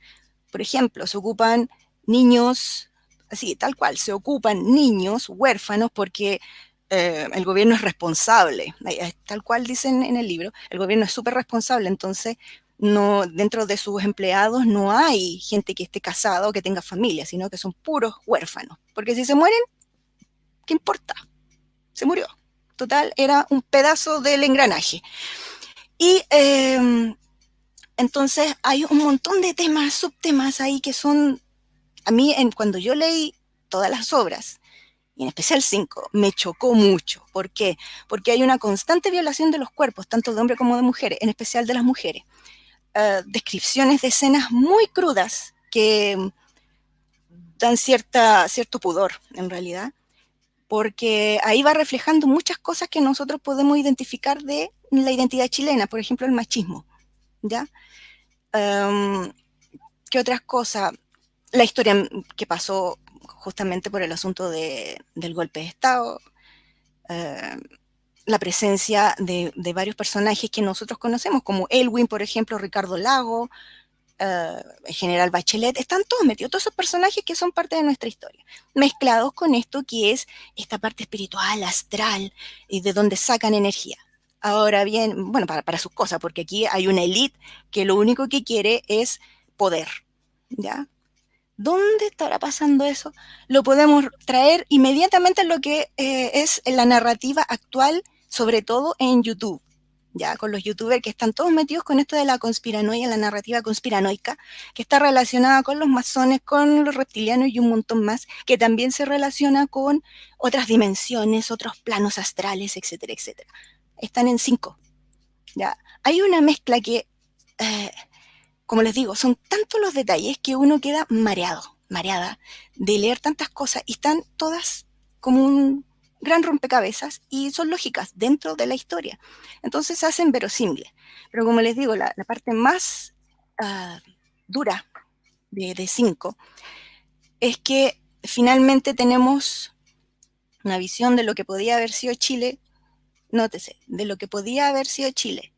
Por ejemplo, se ocupan niños, así, tal cual, se ocupan niños huérfanos porque el gobierno es responsable, tal cual dicen en el libro, el gobierno es súper responsable, entonces no, dentro de sus empleados no hay gente que esté casada o que tenga familia, sino que son puros huérfanos, porque si se mueren, ¿qué importa? Se murió. Total, era un pedazo del engranaje. Y entonces hay un montón de temas, subtemas ahí que son, a mí cuando yo leí todas las obras, y en especial 5, me chocó mucho. ¿Por qué? Porque hay una constante violación de los cuerpos, tanto de hombres como de mujeres, en especial de las mujeres. Descripciones de escenas muy crudas que dan cierto pudor, en realidad, porque ahí va reflejando muchas cosas que nosotros podemos identificar de la identidad chilena, por ejemplo, el machismo, ¿ya? ¿Qué otras cosas? La historia que pasó justamente por el asunto del golpe de Estado, la presencia de varios personajes que nosotros conocemos, como Elwin, por ejemplo, Ricardo Lago, el general Bachelet, están todos metidos, todos esos personajes que son parte de nuestra historia, mezclados con esto que es esta parte espiritual, astral, y de donde sacan energía. Ahora bien, bueno, para sus cosas, porque aquí hay una élite que lo único que quiere es poder, ¿ya? ¿Dónde estará pasando eso? Lo podemos traer inmediatamente a lo que es la narrativa actual, sobre todo en YouTube, ya con los youtubers que están todos metidos con esto de la conspiranoia, la narrativa conspiranoica, que está relacionada con los masones, con los reptilianos y un montón más, que también se relaciona con otras dimensiones, otros planos astrales, etcétera, etcétera. Están en 5. ¿Ya? Hay una mezcla que, como les digo, son tantos los detalles que uno queda mareada de leer tantas cosas y están todas como un gran rompecabezas y son lógicas dentro de la historia. Entonces se hacen verosímiles. Pero como les digo, la parte más dura de 5 es que finalmente tenemos una visión de lo que podía haber sido Chile, nótese, de lo que podía haber sido Chile,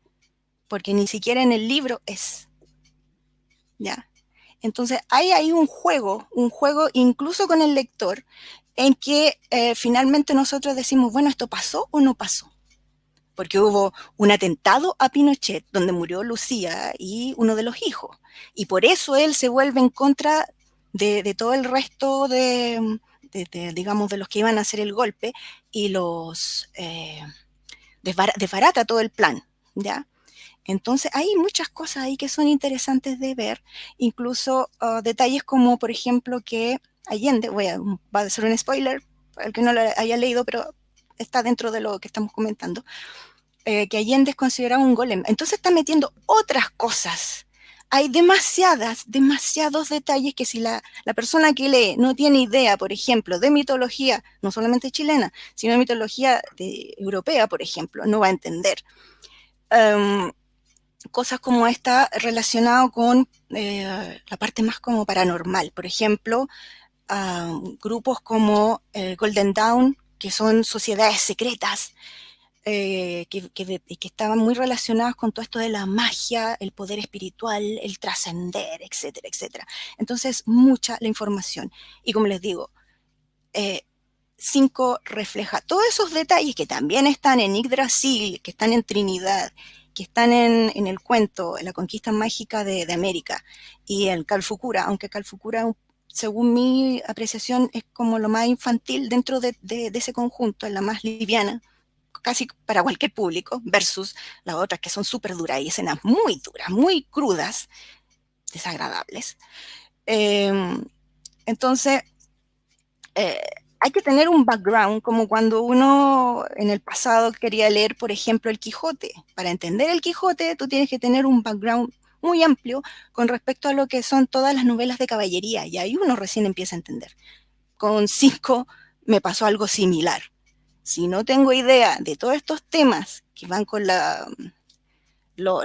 porque ni siquiera en el libro es. ¿Ya? Entonces hay ahí un juego incluso con el lector, en que finalmente nosotros decimos, bueno, ¿esto pasó o no pasó? Porque hubo un atentado a Pinochet, donde murió Lucía y uno de los hijos, y por eso él se vuelve en contra de todo el resto digamos, de los que iban a hacer el golpe, y los desbarata todo el plan, ¿ya? Entonces hay muchas cosas ahí que son interesantes de ver, incluso detalles como, por ejemplo, que Allende, va a ser un spoiler para el que no lo haya leído, pero está dentro de lo que estamos comentando, que Allende es considerado un golem. Entonces está metiendo otras cosas. Hay demasiados detalles que si la persona que lee no tiene idea, por ejemplo, de mitología, no solamente chilena, sino de mitología europea, por ejemplo, no va a entender. Cosas como esta relacionado con la parte más como paranormal. Por ejemplo, grupos como Golden Dawn, que son sociedades secretas, que estaban muy relacionadas con todo esto de la magia, el poder espiritual, el trascender, etcétera, etcétera. Entonces, mucha la información. Y como les digo, 5 refleja todos esos detalles que también están en Yggdrasil, que están en Trinidad, que están en el cuento, en la conquista mágica de América, y en Calfucura, aunque Calfucura, según mi apreciación, es como lo más infantil dentro de ese conjunto, es la más liviana, casi para cualquier público, versus las otras que son súper duras, y escenas muy duras, muy crudas, desagradables. Entonces, hay que tener un background, como cuando uno en el pasado quería leer, por ejemplo, el Quijote. Para entender el Quijote, tú tienes que tener un background muy amplio con respecto a lo que son todas las novelas de caballería, y ahí uno recién empieza a entender. Con 5 me pasó algo similar. Si no tengo idea de todos estos temas que van con lo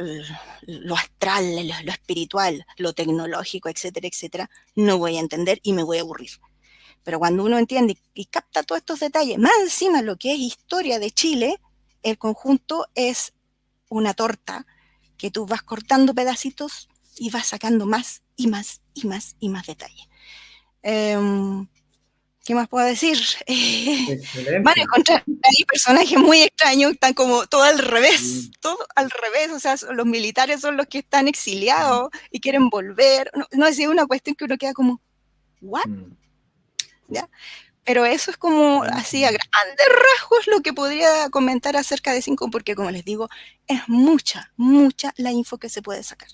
astral, lo espiritual, lo tecnológico, etcétera, etcétera, no voy a entender y me voy a aburrir. Pero cuando uno entiende y capta todos estos detalles, más encima lo que es historia de Chile, el conjunto es una torta que tú vas cortando pedacitos y vas sacando más y más y más y más detalles. ¿Qué más puedo decir? Van a encontrar ahí personajes muy extraños, están como todo al revés, o sea, los militares son los que están exiliados y quieren volver. No es una cuestión que uno queda como, ¿what? ¿Ya? Pero eso es como así a grandes rasgos lo que podría comentar acerca de 5, porque como les digo, es mucha la info que se puede sacar.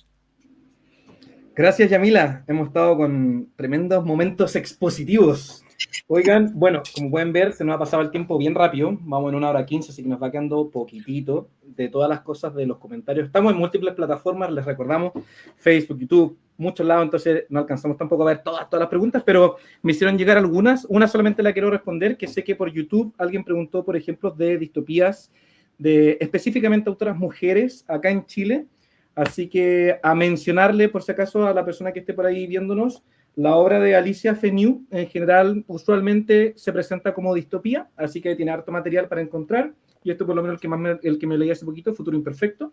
Gracias, Yamila. Hemos estado con tremendos momentos expositivos. Oigan, bueno, como pueden ver, se nos ha pasado el tiempo bien rápido. Vamos en 1 hora 15, así que nos va quedando poquitito de todas las cosas de los comentarios. Estamos en múltiples plataformas, les recordamos, Facebook, YouTube, muchos lados, entonces no alcanzamos tampoco a ver todas las preguntas, pero me hicieron llegar algunas. Una solamente la quiero responder, que sé que por YouTube alguien preguntó, por ejemplo, de distopías de específicamente autoras mujeres acá en Chile. Así que a mencionarle, por si acaso, a la persona que esté por ahí viéndonos, la obra de Alicia Feneu, en general, usualmente se presenta como distopía, así que tiene harto material para encontrar, y esto por lo menos el que me leí hace poquito, Futuro Imperfecto.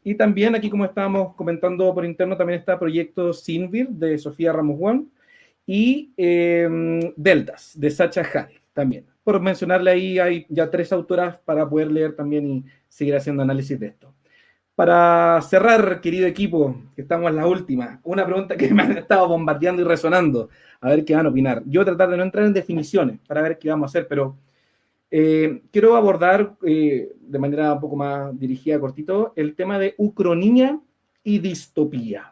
Y también aquí, como estábamos comentando por interno, también está Proyecto Sinvir, de Sofía Ramos Juan, y Deltas, de Sacha Hadid, también. Por mencionarle ahí, hay ya 3 autoras para poder leer también y seguir haciendo análisis de esto. Para cerrar, querido equipo, que estamos en la última, una pregunta que me han estado bombardeando y resonando, a ver qué van a opinar. Yo voy a tratar de no entrar en definiciones para ver qué vamos a hacer, pero quiero abordar de manera un poco más dirigida, cortito, el tema de ucronía y distopía.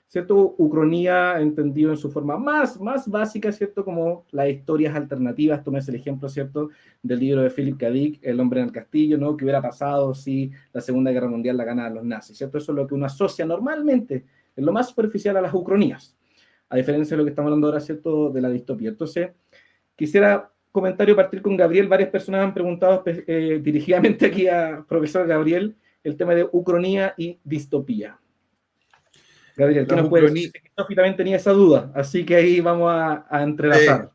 ¿Cierto? Ucronía entendido en su forma más básica, ¿cierto? Como las historias alternativas. Tomes el ejemplo, ¿cierto? Del libro de Philip K. Dick, El hombre en el castillo, ¿no? ¿Qué hubiera pasado si la Segunda Guerra Mundial la ganaban los nazis? ¿Cierto? Eso es lo que uno asocia normalmente, en lo más superficial, a las ucronías. A diferencia de lo que estamos hablando ahora, ¿cierto? De la distopía. Entonces, quisiera partir con Gabriel. Varias personas han preguntado dirigidamente aquí a profesor Gabriel el tema de ucronía y distopía. Gabriel, ¿qué nos puede decir? Sofi también tenía esa duda, así que ahí vamos a entrelazar.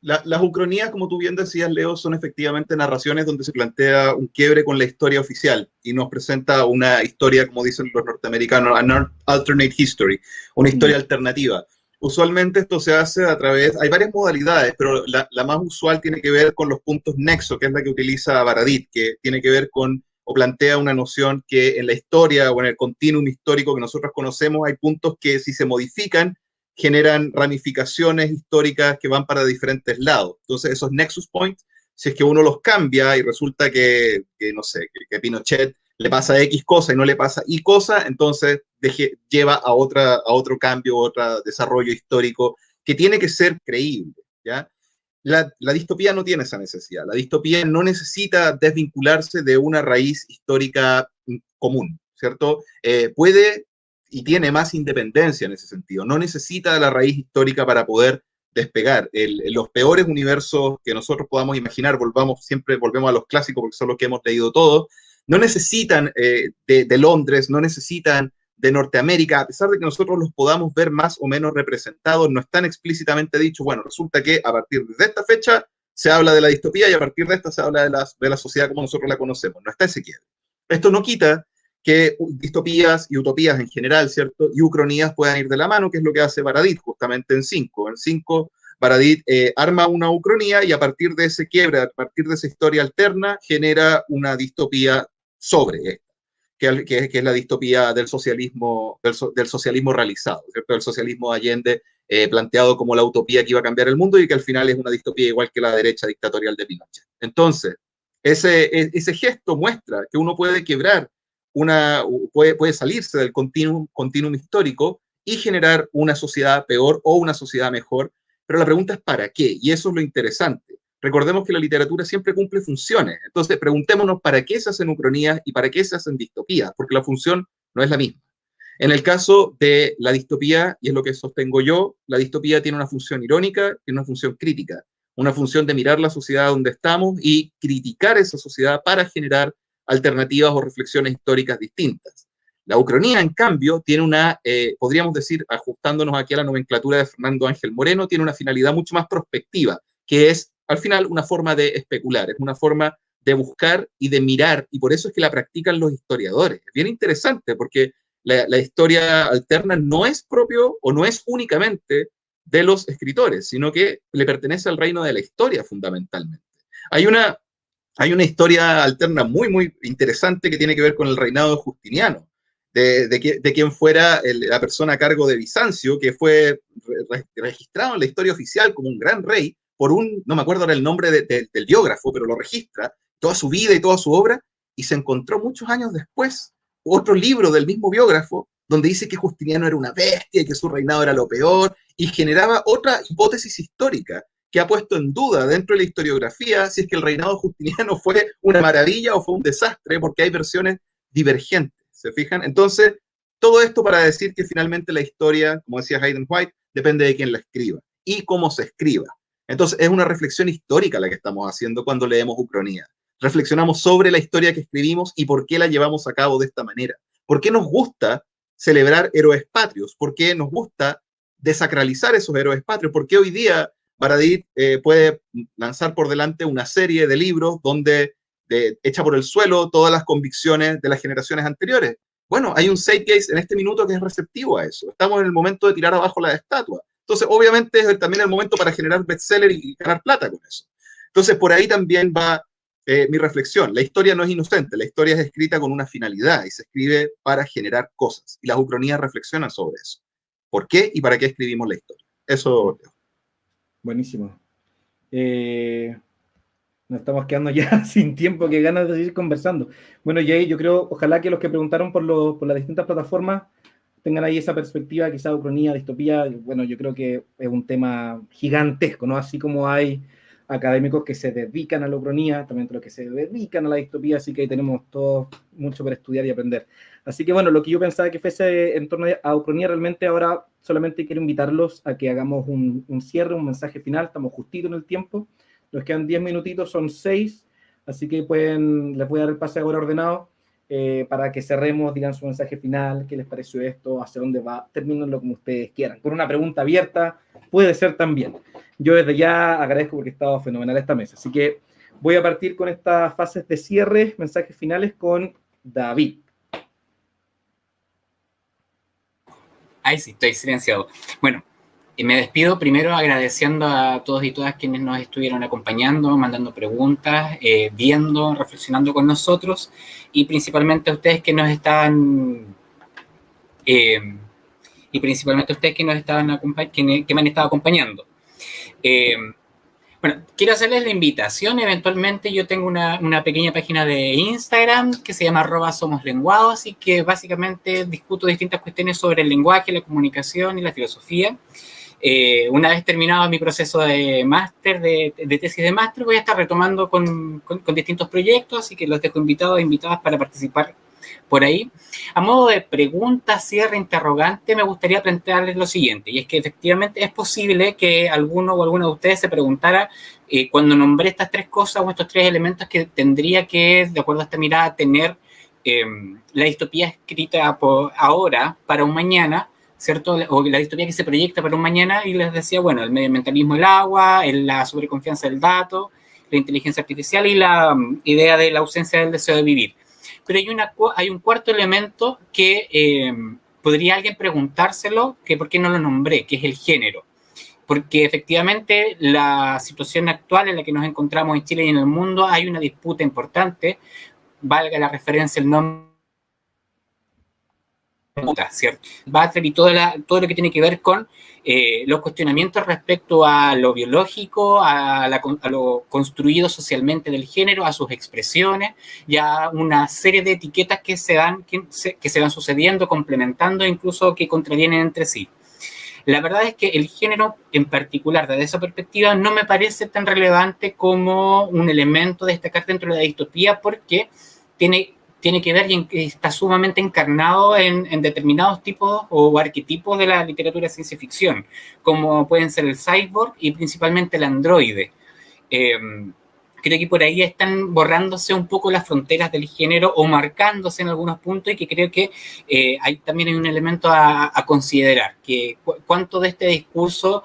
Las ucronías, como tú bien decías, Leo, son efectivamente narraciones donde se plantea un quiebre con la historia oficial y nos presenta una historia, como dicen los norteamericanos, an alternate history, una historia alternativa. Usualmente esto se hace a través, hay varias modalidades, pero la más usual tiene que ver con los puntos nexo, que es la que utiliza Baradit, que tiene que ver con o plantea una noción que en la historia o en el continuum histórico que nosotros conocemos hay puntos que si se modifican generan ramificaciones históricas que van para diferentes lados. Entonces esos nexus points, si es que uno los cambia y resulta que no sé, que Pinochet le pasa X cosa y no le pasa Y cosa, entonces lleva a otro cambio, otro desarrollo histórico que tiene que ser creíble, ¿ya? La distopía no tiene esa necesidad. La distopía no necesita desvincularse de una raíz histórica común, ¿cierto? Puede y tiene más independencia en ese sentido. No necesita la raíz histórica para poder despegar. Los peores universos que nosotros podamos imaginar, siempre volvemos a los clásicos porque son los que hemos leído todos, no necesitan de Londres, no necesitan de Norteamérica, a pesar de que nosotros los podamos ver más o menos representados, no están explícitamente dichos. Bueno, resulta que a partir de esta fecha se habla de la distopía y a partir de esta se habla de la sociedad como nosotros la conocemos. No está ese quiebre. Esto no quita que distopías y utopías en general, ¿cierto? Y ucronías puedan ir de la mano, que es lo que hace Baradit justamente en 5. En 5, Baradit arma una ucronía y a partir de ese quiebre, a partir de esa historia alterna, genera una distopía sobre esto. Que es la distopía del socialismo realizado, ¿cierto? El socialismo de Allende planteado como la utopía que iba a cambiar el mundo y que al final es una distopía igual que la derecha dictatorial de Pinochet. Entonces, ese gesto muestra que uno puede quebrar, puede salirse del continuum histórico y generar una sociedad peor o una sociedad mejor, pero la pregunta es ¿para qué? Y eso es lo interesante. Recordemos que la literatura siempre cumple funciones, entonces preguntémonos para qué se hacen ucronías y para qué se hacen distopías, porque la función no es la misma. En el caso de la distopía, y es lo que sostengo yo, la distopía tiene una función irónica, tiene una función crítica, una función de mirar la sociedad donde estamos y criticar esa sociedad para generar alternativas o reflexiones históricas distintas. La ucronía, en cambio, tiene podríamos decir, ajustándonos aquí a la nomenclatura de Fernando Ángel Moreno, tiene una finalidad mucho más prospectiva, que es al final una forma de especular, es una forma de buscar y de mirar, y por eso es que la practican los historiadores. Es bien interesante, porque la historia alterna no es propio o no es únicamente de los escritores, sino que le pertenece al reino de la historia fundamentalmente. Hay una historia alterna muy, muy interesante que tiene que ver con el reinado Justiniano, de quien fuera la persona a cargo de Bizancio, que fue registrado en la historia oficial como un gran rey, no me acuerdo ahora el nombre del biógrafo, pero lo registra, toda su vida y toda su obra, y se encontró muchos años después otro libro del mismo biógrafo donde dice que Justiniano era una bestia y que su reinado era lo peor, y generaba otra hipótesis histórica que ha puesto en duda dentro de la historiografía si es que el reinado de Justiniano fue una maravilla o fue un desastre, porque hay versiones divergentes, ¿se fijan? Entonces, todo esto para decir que finalmente la historia, como decía Hayden White, depende de quién la escriba y cómo se escriba. Entonces, es una reflexión histórica la que estamos haciendo cuando leemos Ucronía. Reflexionamos sobre la historia que escribimos y por qué la llevamos a cabo de esta manera. ¿Por qué nos gusta celebrar héroes patrios? ¿Por qué nos gusta desacralizar esos héroes patrios? ¿Por qué hoy día Baradit puede lanzar por delante una serie de libros donde echa por el suelo todas las convicciones de las generaciones anteriores? Bueno, hay un zeitgeist en este minuto que es receptivo a eso. Estamos en el momento de tirar abajo la estatua. Entonces, obviamente, es también el momento para generar bestseller y ganar plata con eso. Entonces, por ahí también va mi reflexión. La historia no es inocente, la historia es escrita con una finalidad y se escribe para generar cosas. Y las ucronías reflexionan sobre eso. ¿Por qué y para qué escribimos la historia? Eso. Buenísimo. Nos estamos quedando ya sin tiempo, que ganas de seguir conversando. Bueno, Jay, yo creo, ojalá que los que preguntaron por las distintas plataformas tengan ahí esa perspectiva, quizá ucronía, distopía. Bueno, yo creo que es un tema gigantesco, ¿no? Así como hay académicos que se dedican a la ucronía, también los que se dedican a la distopía, así que ahí tenemos todos mucho para estudiar y aprender. Así que bueno, lo que yo pensaba que fuese en torno a ucronía, realmente ahora solamente quiero invitarlos a que hagamos un cierre, un mensaje final, estamos justito en el tiempo, nos quedan 10 minutitos, son 6, así que les voy a dar el pase ahora ordenado para que cerremos, digan su mensaje final, qué les pareció esto, hacia dónde va, termínenlo como ustedes quieran, con una pregunta abierta, puede ser también. Yo desde ya agradezco porque ha estado fenomenal esta mesa. Así que voy a partir con estas fases de cierre, mensajes finales con David. Ahí sí, estoy silenciado. Bueno, me despido primero agradeciendo a todos y todas quienes nos estuvieron acompañando, mandando preguntas, viendo, reflexionando con nosotros y principalmente a ustedes que nos estaban... que me han estado acompañando. Bueno, quiero hacerles la invitación. Eventualmente yo tengo una pequeña página de Instagram que se llama @somoslenguados y que básicamente discuto distintas cuestiones sobre el lenguaje, la comunicación y la filosofía. Una vez terminado mi proceso de máster, de tesis de máster, voy a estar retomando con distintos proyectos, así que los dejo invitados e invitadas para participar por ahí. A modo de pregunta, cierre, interrogante, me gustaría plantearles lo siguiente, y es que efectivamente es posible que alguno o alguna de ustedes se preguntara cuando nombré estas tres cosas o estos tres elementos que tendría que, de acuerdo a esta mirada, tener la distopía escrita ahora para un mañana, ¿cierto? O la distopía que se proyecta para un mañana, y les decía, bueno, el medioambientalismo del agua, la sobreconfianza del dato, la inteligencia artificial y la idea de la ausencia del deseo de vivir. Pero hay un cuarto elemento que podría alguien preguntárselo, que por qué no lo nombré, que es el género. Porque efectivamente la situación actual en la que nos encontramos en Chile y en el mundo, hay una disputa importante, valga la referencia el nombre, ¿cierto? Butler y todo lo que tiene que ver con los cuestionamientos respecto a lo biológico, a lo construido socialmente del género, a sus expresiones, y a una serie de etiquetas que se van sucediendo, complementando, incluso que contravienen entre sí. La verdad es que el género en particular, desde esa perspectiva, no me parece tan relevante como un elemento a destacar dentro de la distopía, porque tiene que ver y está sumamente encarnado en determinados tipos o arquetipos de la literatura de ciencia ficción, como pueden ser el cyborg y principalmente el androide. Creo que por ahí están borrándose un poco las fronteras del género o marcándose en algunos puntos, y que creo que también hay un elemento a considerar, que cuánto de este discurso,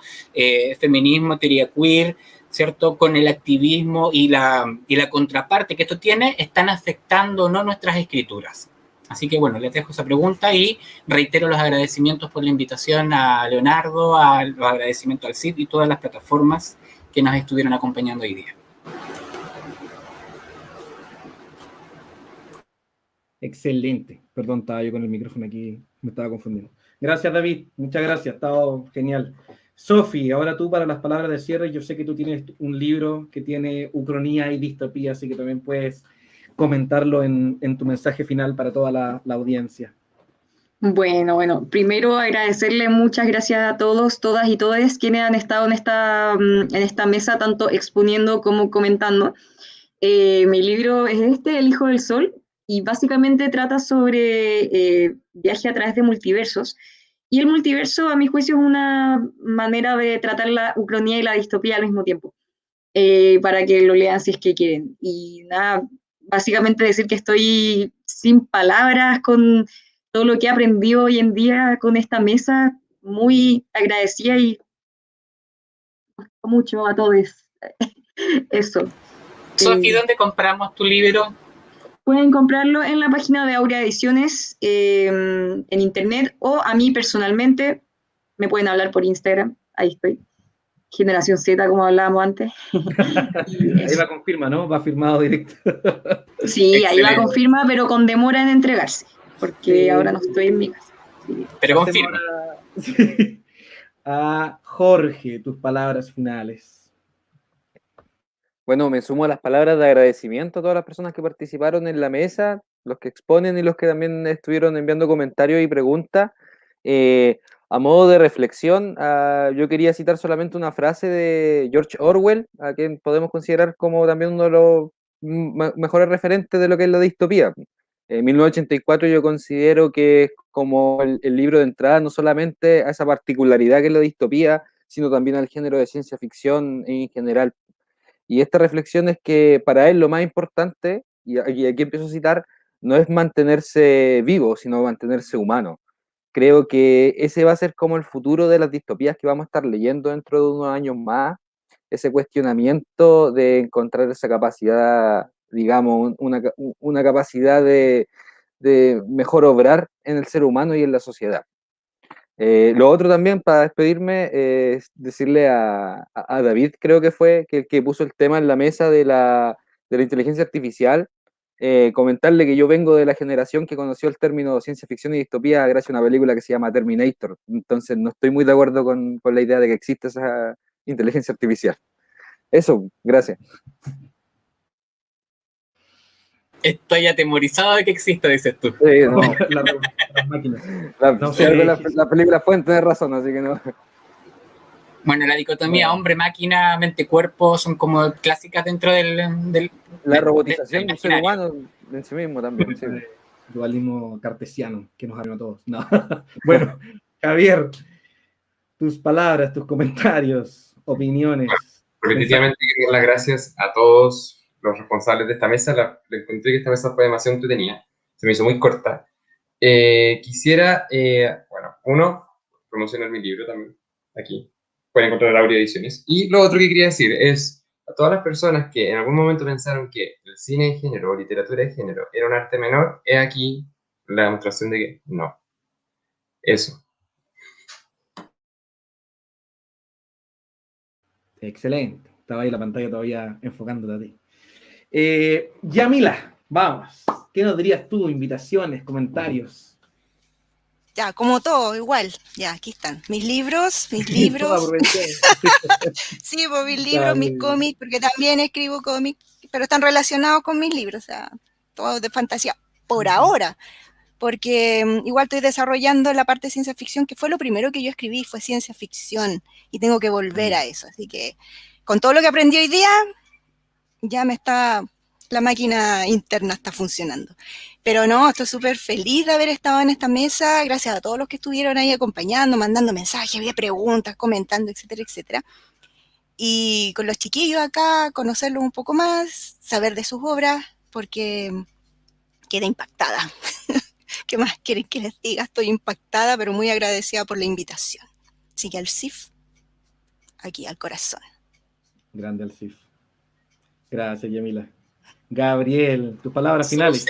feminismo, teoría queer, ¿cierto?, con el activismo y la contraparte que esto tiene, están afectando o no nuestras escrituras. Así que bueno, les dejo esa pregunta y reitero los agradecimientos por la invitación a Leonardo, los agradecimientos al CID y todas las plataformas que nos estuvieron acompañando hoy día. Excelente. Perdón, estaba yo con el micrófono aquí, me estaba confundiendo. Gracias, David. Muchas gracias. Ha estado genial. Sofi, ahora tú para las palabras de cierre. Yo sé que tú tienes un libro que tiene ucronía y distopía, así que también puedes comentarlo en tu mensaje final para toda la audiencia. Bueno, primero agradecerle muchas gracias a todos, todas y todes quienes han estado en esta mesa, tanto exponiendo como comentando. Mi libro es El Hijo del Sol, y básicamente trata sobre viaje a través de multiversos. Y el multiverso, a mi juicio, es una manera de tratar la ucronía y la distopía al mismo tiempo, para que lo lean si es que quieren. Y nada, básicamente decir que estoy sin palabras con todo lo que he aprendido hoy en día con esta mesa, muy agradecida y mucho a todos. Eso. Sofi, ¿dónde compramos tu libro? Pueden comprarlo en la página de Aurea Ediciones, en internet, o a mí personalmente me pueden hablar por Instagram, ahí estoy. Generación Z, como hablábamos antes. Ahí va confirma, ¿no? Va firmado directo. Sí, ahí va confirma, pero con demora en entregarse, porque ahora no estoy en mi casa. Sí. Pero confirma. Sí. A Jorge, tus palabras finales. Bueno, me sumo a las palabras de agradecimiento a todas las personas que participaron en la mesa, los que exponen y los que también estuvieron enviando comentarios y preguntas. A modo de reflexión, yo quería citar solamente una frase de George Orwell, a quien podemos considerar como también uno de los mejores referentes de lo que es la distopía. En 1984 yo considero que es como el libro de entrada no solamente a esa particularidad que es la distopía, sino también al género de ciencia ficción en general. Y esta reflexión es que para él lo más importante, y aquí empiezo a citar, no es mantenerse vivo, sino mantenerse humano. Creo que ese va a ser como el futuro de las distopías que vamos a estar leyendo dentro de unos años más, ese cuestionamiento de encontrar esa capacidad, digamos, una capacidad de mejor obrar en el ser humano y en la sociedad. Lo otro también, para despedirme, es decirle a David, creo que fue, que puso el tema en la mesa de la inteligencia artificial, comentarle que yo vengo de la generación que conoció el término ciencia ficción y distopía gracias a una película que se llama Terminator. Entonces no estoy muy de acuerdo con la idea de que existe esa inteligencia artificial. Eso, gracias. Estoy atemorizado de que exista, dices tú. Sí, no. Las máquinas. Las películas pueden tener razón, así que no. Bueno, la dicotomía hombre-máquina, mente-cuerpo son como clásicas dentro la robotización del ser humano en sí mismo también. Sí. Dualismo cartesiano que nos arruinó a todos. No. Bueno, Javier, tus palabras, tus comentarios, opiniones. Definitivamente quiero dar las gracias a todos los responsables de esta mesa. Le encontré que esta mesa fue demasiado entretenida, se me hizo muy corta. Quisiera, promocionar mi libro también, aquí. Pueden encontrar Aurea Ediciones. Y lo otro que quería decir es a todas las personas que en algún momento pensaron que el cine de género o literatura de género era un arte menor, he aquí la demostración de que no. Eso. Excelente. Estaba ahí la pantalla todavía enfocándote a ti. Yamila, vamos. ¿Qué nos dirías tú? Invitaciones, comentarios. Ya, como todo, igual. Ya, aquí están. Mis libros. Sí, pues mis libros, mis cómics, porque también escribo cómics, pero están relacionados con mis libros, o sea, todo de fantasía, por ahora. Porque igual estoy desarrollando la parte de ciencia ficción, que fue lo primero que yo escribí, fue ciencia ficción, y tengo que volver a eso. Así que, con todo lo que aprendí hoy día, ya la máquina interna está funcionando. Pero no, estoy súper feliz de haber estado en esta mesa, gracias a todos los que estuvieron ahí acompañando, mandando mensajes, había preguntas, comentando, etcétera, etcétera. Y con los chiquillos acá, conocerlos un poco más, saber de sus obras, porque quedé impactada. ¿Qué más quieren que les diga? Estoy impactada, pero muy agradecida por la invitación. Así que al CIF, aquí al corazón. Grande al CIF. Gracias, Yamila. Gabriel, tus palabras finales.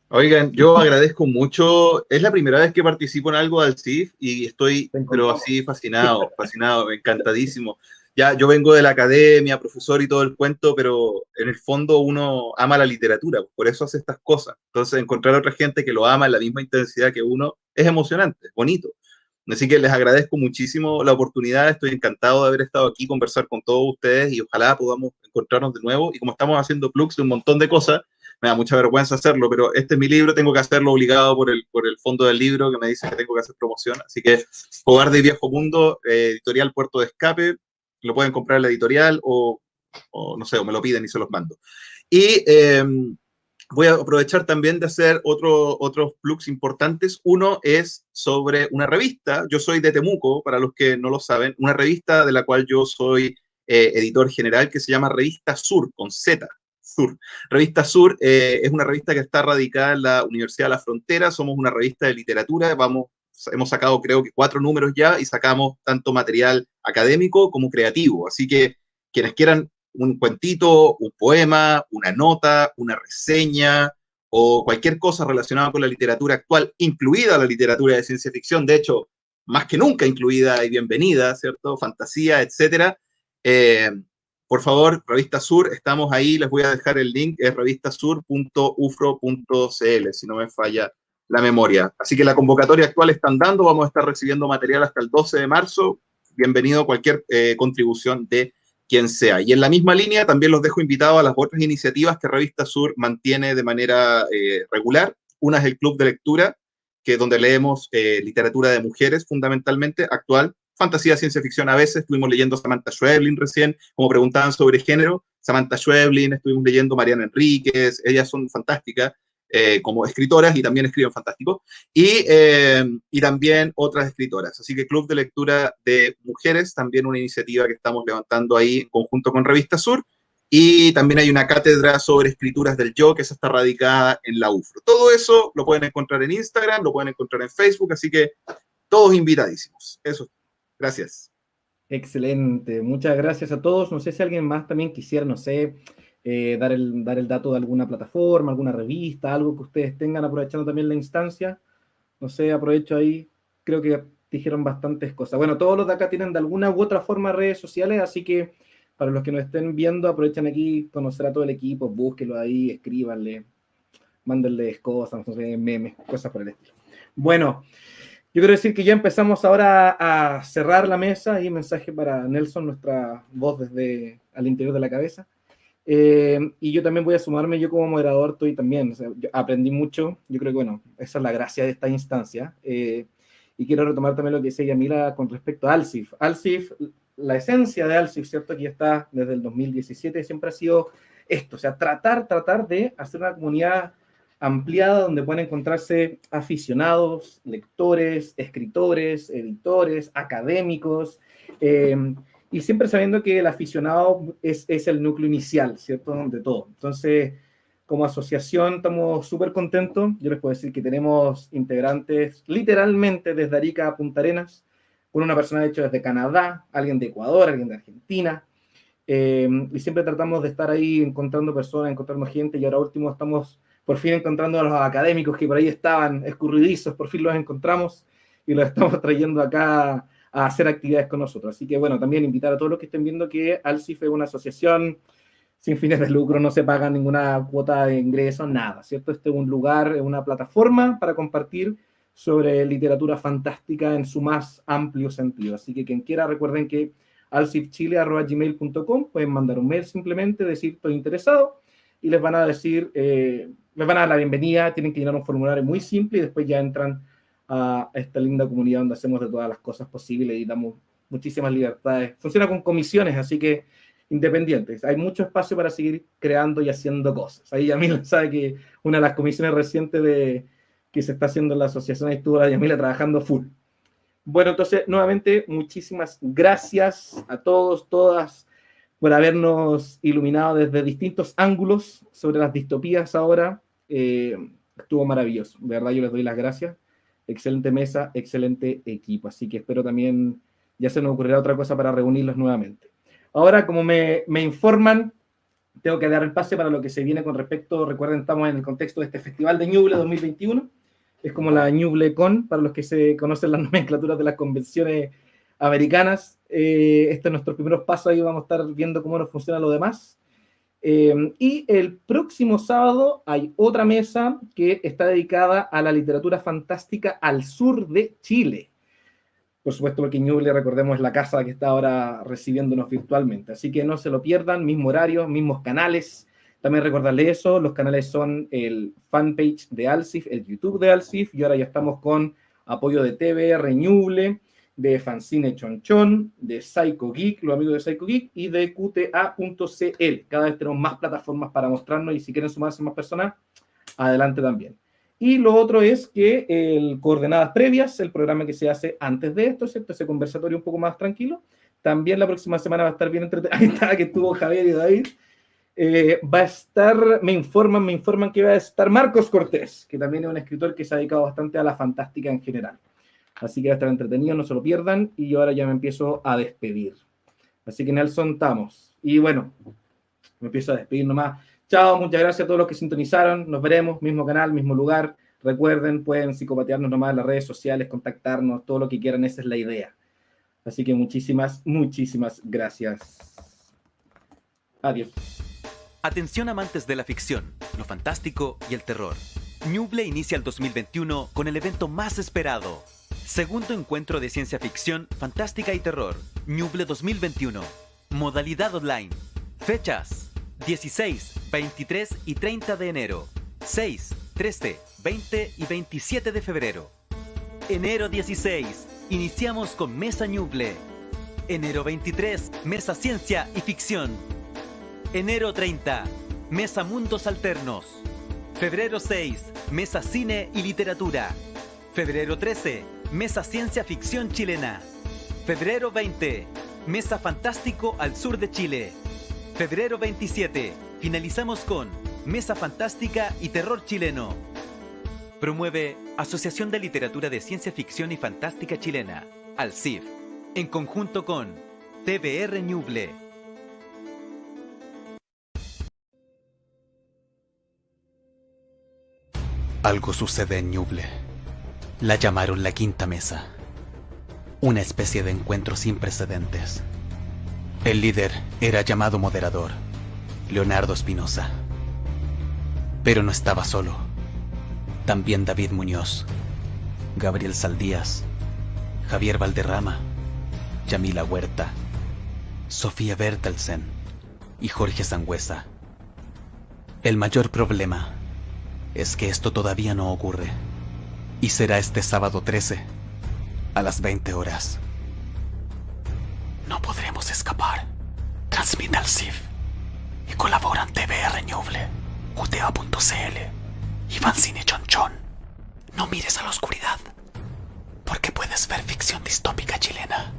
Oigan, yo agradezco mucho. Es la primera vez que participo en algo del CIF y estoy, pero así fascinado, encantadísimo. Ya, yo vengo de la academia, profesor y todo el cuento, pero en el fondo uno ama la literatura, por eso hace estas cosas. Entonces, encontrar a otra gente que lo ama en la misma intensidad que uno es emocionante, es bonito. Así que les agradezco muchísimo la oportunidad, estoy encantado de haber estado aquí, conversar con todos ustedes y ojalá podamos encontrarnos de nuevo. Y como estamos haciendo plugs de un montón de cosas, me da mucha vergüenza hacerlo, pero este es mi libro, tengo que hacerlo obligado por el fondo del libro que me dice que tengo que hacer promoción. Así que Cobarde y Viejo Mundo, editorial Puerto de Escape, lo pueden comprar en la editorial o no sé, o me lo piden y se los mando. Y voy a aprovechar también de hacer otros plugs importantes. Uno es sobre una revista. Yo soy de Temuco, para los que no lo saben, una revista de la cual yo soy editor general, que se llama Revista Sur, con Z, Sur. Revista Sur es una revista que está radicada en la Universidad de la Frontera. Somos una revista de literatura. Hemos sacado creo que 4 números ya y sacamos tanto material académico como creativo. Así que quienes quieran un cuentito, un poema, una nota, una reseña o cualquier cosa relacionada con la literatura actual, incluida la literatura de ciencia ficción, de hecho, más que nunca incluida y bienvenida, ¿cierto? Fantasía, etcétera. Por favor, Revista Sur, estamos ahí, les voy a dejar el link, es revistasur.ufro.cl, si no me falla la memoria. Así que la convocatoria actual están dando, vamos a estar recibiendo material hasta el 12 de marzo. Bienvenido cualquier contribución de quien sea. Y en la misma línea también los dejo invitados a las otras iniciativas que Revista Sur mantiene de manera regular. Una es el Club de Lectura, que es donde leemos literatura de mujeres fundamentalmente, actual, fantasía, ciencia ficción a veces. Estuvimos leyendo Samantha Schweblin recién, como preguntaban sobre género. Samantha Schweblin, estuvimos leyendo Mariana Enríquez, ellas son fantásticas como escritoras y también escriben fantástico. Y también otras escritoras. Así que Club de Lectura de Mujeres, también una iniciativa que estamos levantando ahí en conjunto con Revista Sur. Y también hay una cátedra sobre escrituras del yo, que esa está radicada en la UFRO. Todo eso lo pueden encontrar en Instagram, lo pueden encontrar en Facebook, así que todos invitadísimos. Eso. Gracias. Excelente, muchas gracias a todos. No sé si alguien más también quisiera, no sé, dar el dato de alguna plataforma, alguna revista, algo que ustedes tengan, aprovechando también la instancia. No sé, aprovecho ahí, creo que dijeron bastantes cosas. Bueno, todos los de acá tienen de alguna u otra forma redes sociales, así que para los que nos estén viendo, aprovechen aquí, conocer a todo el equipo, búsquenlo ahí, escríbanle, mándenles cosas, no sé, memes, cosas por el estilo. Bueno, yo quiero decir que ya empezamos ahora a cerrar la mesa. Y mensaje para Nelson, nuestra voz desde al interior de la cabeza. Y yo también voy a sumarme, yo como moderador estoy también, o sea, yo aprendí mucho. Yo creo que, bueno, esa es la gracia de esta instancia. Y quiero retomar también lo que decía Yamila con respecto a Alcif. Alcif, la esencia de Alcif, ¿cierto? Que ya está desde el 2017, siempre ha sido esto, o sea, tratar de hacer una comunidad ampliada donde pueden encontrarse aficionados, lectores, escritores, editores, académicos, y siempre sabiendo que el aficionado es el núcleo inicial, ¿cierto?, de todo. Entonces, como asociación estamos súper contentos. Yo les puedo decir que tenemos integrantes literalmente desde Arica a Punta Arenas, con una persona de hecho desde Canadá, alguien de Ecuador, alguien de Argentina, y siempre tratamos de estar ahí encontrando personas, encontrando gente, y ahora último estamos por fin encontrando a los académicos que por ahí estaban escurridizos, por fin los encontramos y los estamos trayendo acá a hacer actividades con nosotros. Así que bueno, también invitar a todos los que estén viendo que Alcif es una asociación sin fines de lucro, no se paga ninguna cuota de ingreso, nada, ¿cierto? Este es un lugar, una plataforma para compartir sobre literatura fantástica en su más amplio sentido. Así que quien quiera, recuerden que alcifchile@gmail.com, pueden mandar un mail simplemente, decir estoy interesado, y les van a decir, les van a dar la bienvenida, tienen que llenar un formulario muy simple y después ya entran a esta linda comunidad donde hacemos de todas las cosas posibles y damos muchísimas libertades. Funciona con comisiones, así que independientes. Hay mucho espacio para seguir creando y haciendo cosas. Ahí Yamila sabe que una de las comisiones recientes que se está haciendo en la asociación, ahí estuvo la Yamila trabajando full. Bueno, entonces, nuevamente, muchísimas gracias a todos, todas, por habernos iluminado desde distintos ángulos sobre las distopías ahora. Estuvo maravilloso. De verdad, yo les doy las gracias. Excelente mesa, excelente equipo. Así que espero también, ya se nos ocurrirá otra cosa para reunirlos nuevamente. Ahora, como me informan, tengo que dar el pase para lo que se viene con respecto, recuerden, estamos en el contexto de este Festival de Ñuble 2021. Es como la ñublecon, para los que se conocen las nomenclaturas de las convenciones americanas. Este es nuestro primer paso, ahí vamos a estar viendo cómo nos funciona lo demás. Y el próximo sábado hay otra mesa que está dedicada a la literatura fantástica al sur de Chile. Por supuesto, porque Ñuble, recordemos, es la casa que está ahora recibiéndonos virtualmente. Así que no se lo pierdan, mismo horario, mismos canales. También recordarle eso, los canales son el fanpage de Alcif, el YouTube de Alcif, y ahora ya estamos con apoyo de TVR Ñuble, de Fanzine Chonchón, de Psycho Geek, los amigos de Psycho Geek, y de QTA.cl. Cada vez tenemos más plataformas para mostrarnos, y si quieren sumarse más personas, adelante también. Y lo otro es que el Coordenadas Previas, el programa que se hace antes de esto, ¿cierto? Ese conversatorio un poco más tranquilo, también la próxima semana va a estar bien entretenido. Ahí está, que estuvo Javier y David. Va a estar, me informan que va a estar Marcos Cortés, que también es un escritor que se ha dedicado bastante a la fantástica en general. Así que va a estar entretenido, no se lo pierdan, y yo ahora ya me empiezo a despedir. Así que Nelson, estamos. Y bueno, me empiezo a despedir nomás. Chao, muchas gracias a todos los que sintonizaron. Nos veremos, mismo canal, mismo lugar. Recuerden, pueden psicopatearnos nomás en las redes sociales, contactarnos, todo lo que quieran, esa es la idea. Así que muchísimas gracias. Adiós. Atención amantes de la ficción, lo fantástico y el terror. Ñuble inicia el 2021 con el evento más esperado. Segundo encuentro de ciencia ficción, fantástica y terror. Ñuble 2021. Modalidad online. Fechas: 16, 23 y 30 de enero. 6, 13, 20 y 27 de febrero. Enero 16. Iniciamos con Mesa Ñuble. Enero 23. Mesa Ciencia y Ficción. Enero 30. Mesa Mundos Alternos. Febrero 6. Mesa Cine y Literatura. Febrero 13. Mesa Ciencia Ficción Chilena. Febrero 20. Mesa Fantástico al sur de Chile. Febrero 27. Finalizamos con Mesa Fantástica y Terror Chileno. Promueve Asociación de Literatura de Ciencia Ficción y Fantástica Chilena, ALCIF, en conjunto con TVR Ñuble. Algo sucede en Ñuble. La llamaron la Quinta Mesa. Una especie de encuentro sin precedentes. El líder era llamado moderador, Leonardo Espinosa. Pero no estaba solo. También David Muñoz, Gabriel Saldías, Javier Valderrama, Yamila Huerta, Sofía Bertelsen y Jorge Sangüesa. El mayor problema es que esto todavía no ocurre, y será este sábado 13 a las 20 horas. No podremos escapar. Transmite Alcif y colaboran TVR Ñuble, QTA.cl y Fanzine Chonchón. No mires a la oscuridad, porque puedes ver ficción distópica chilena.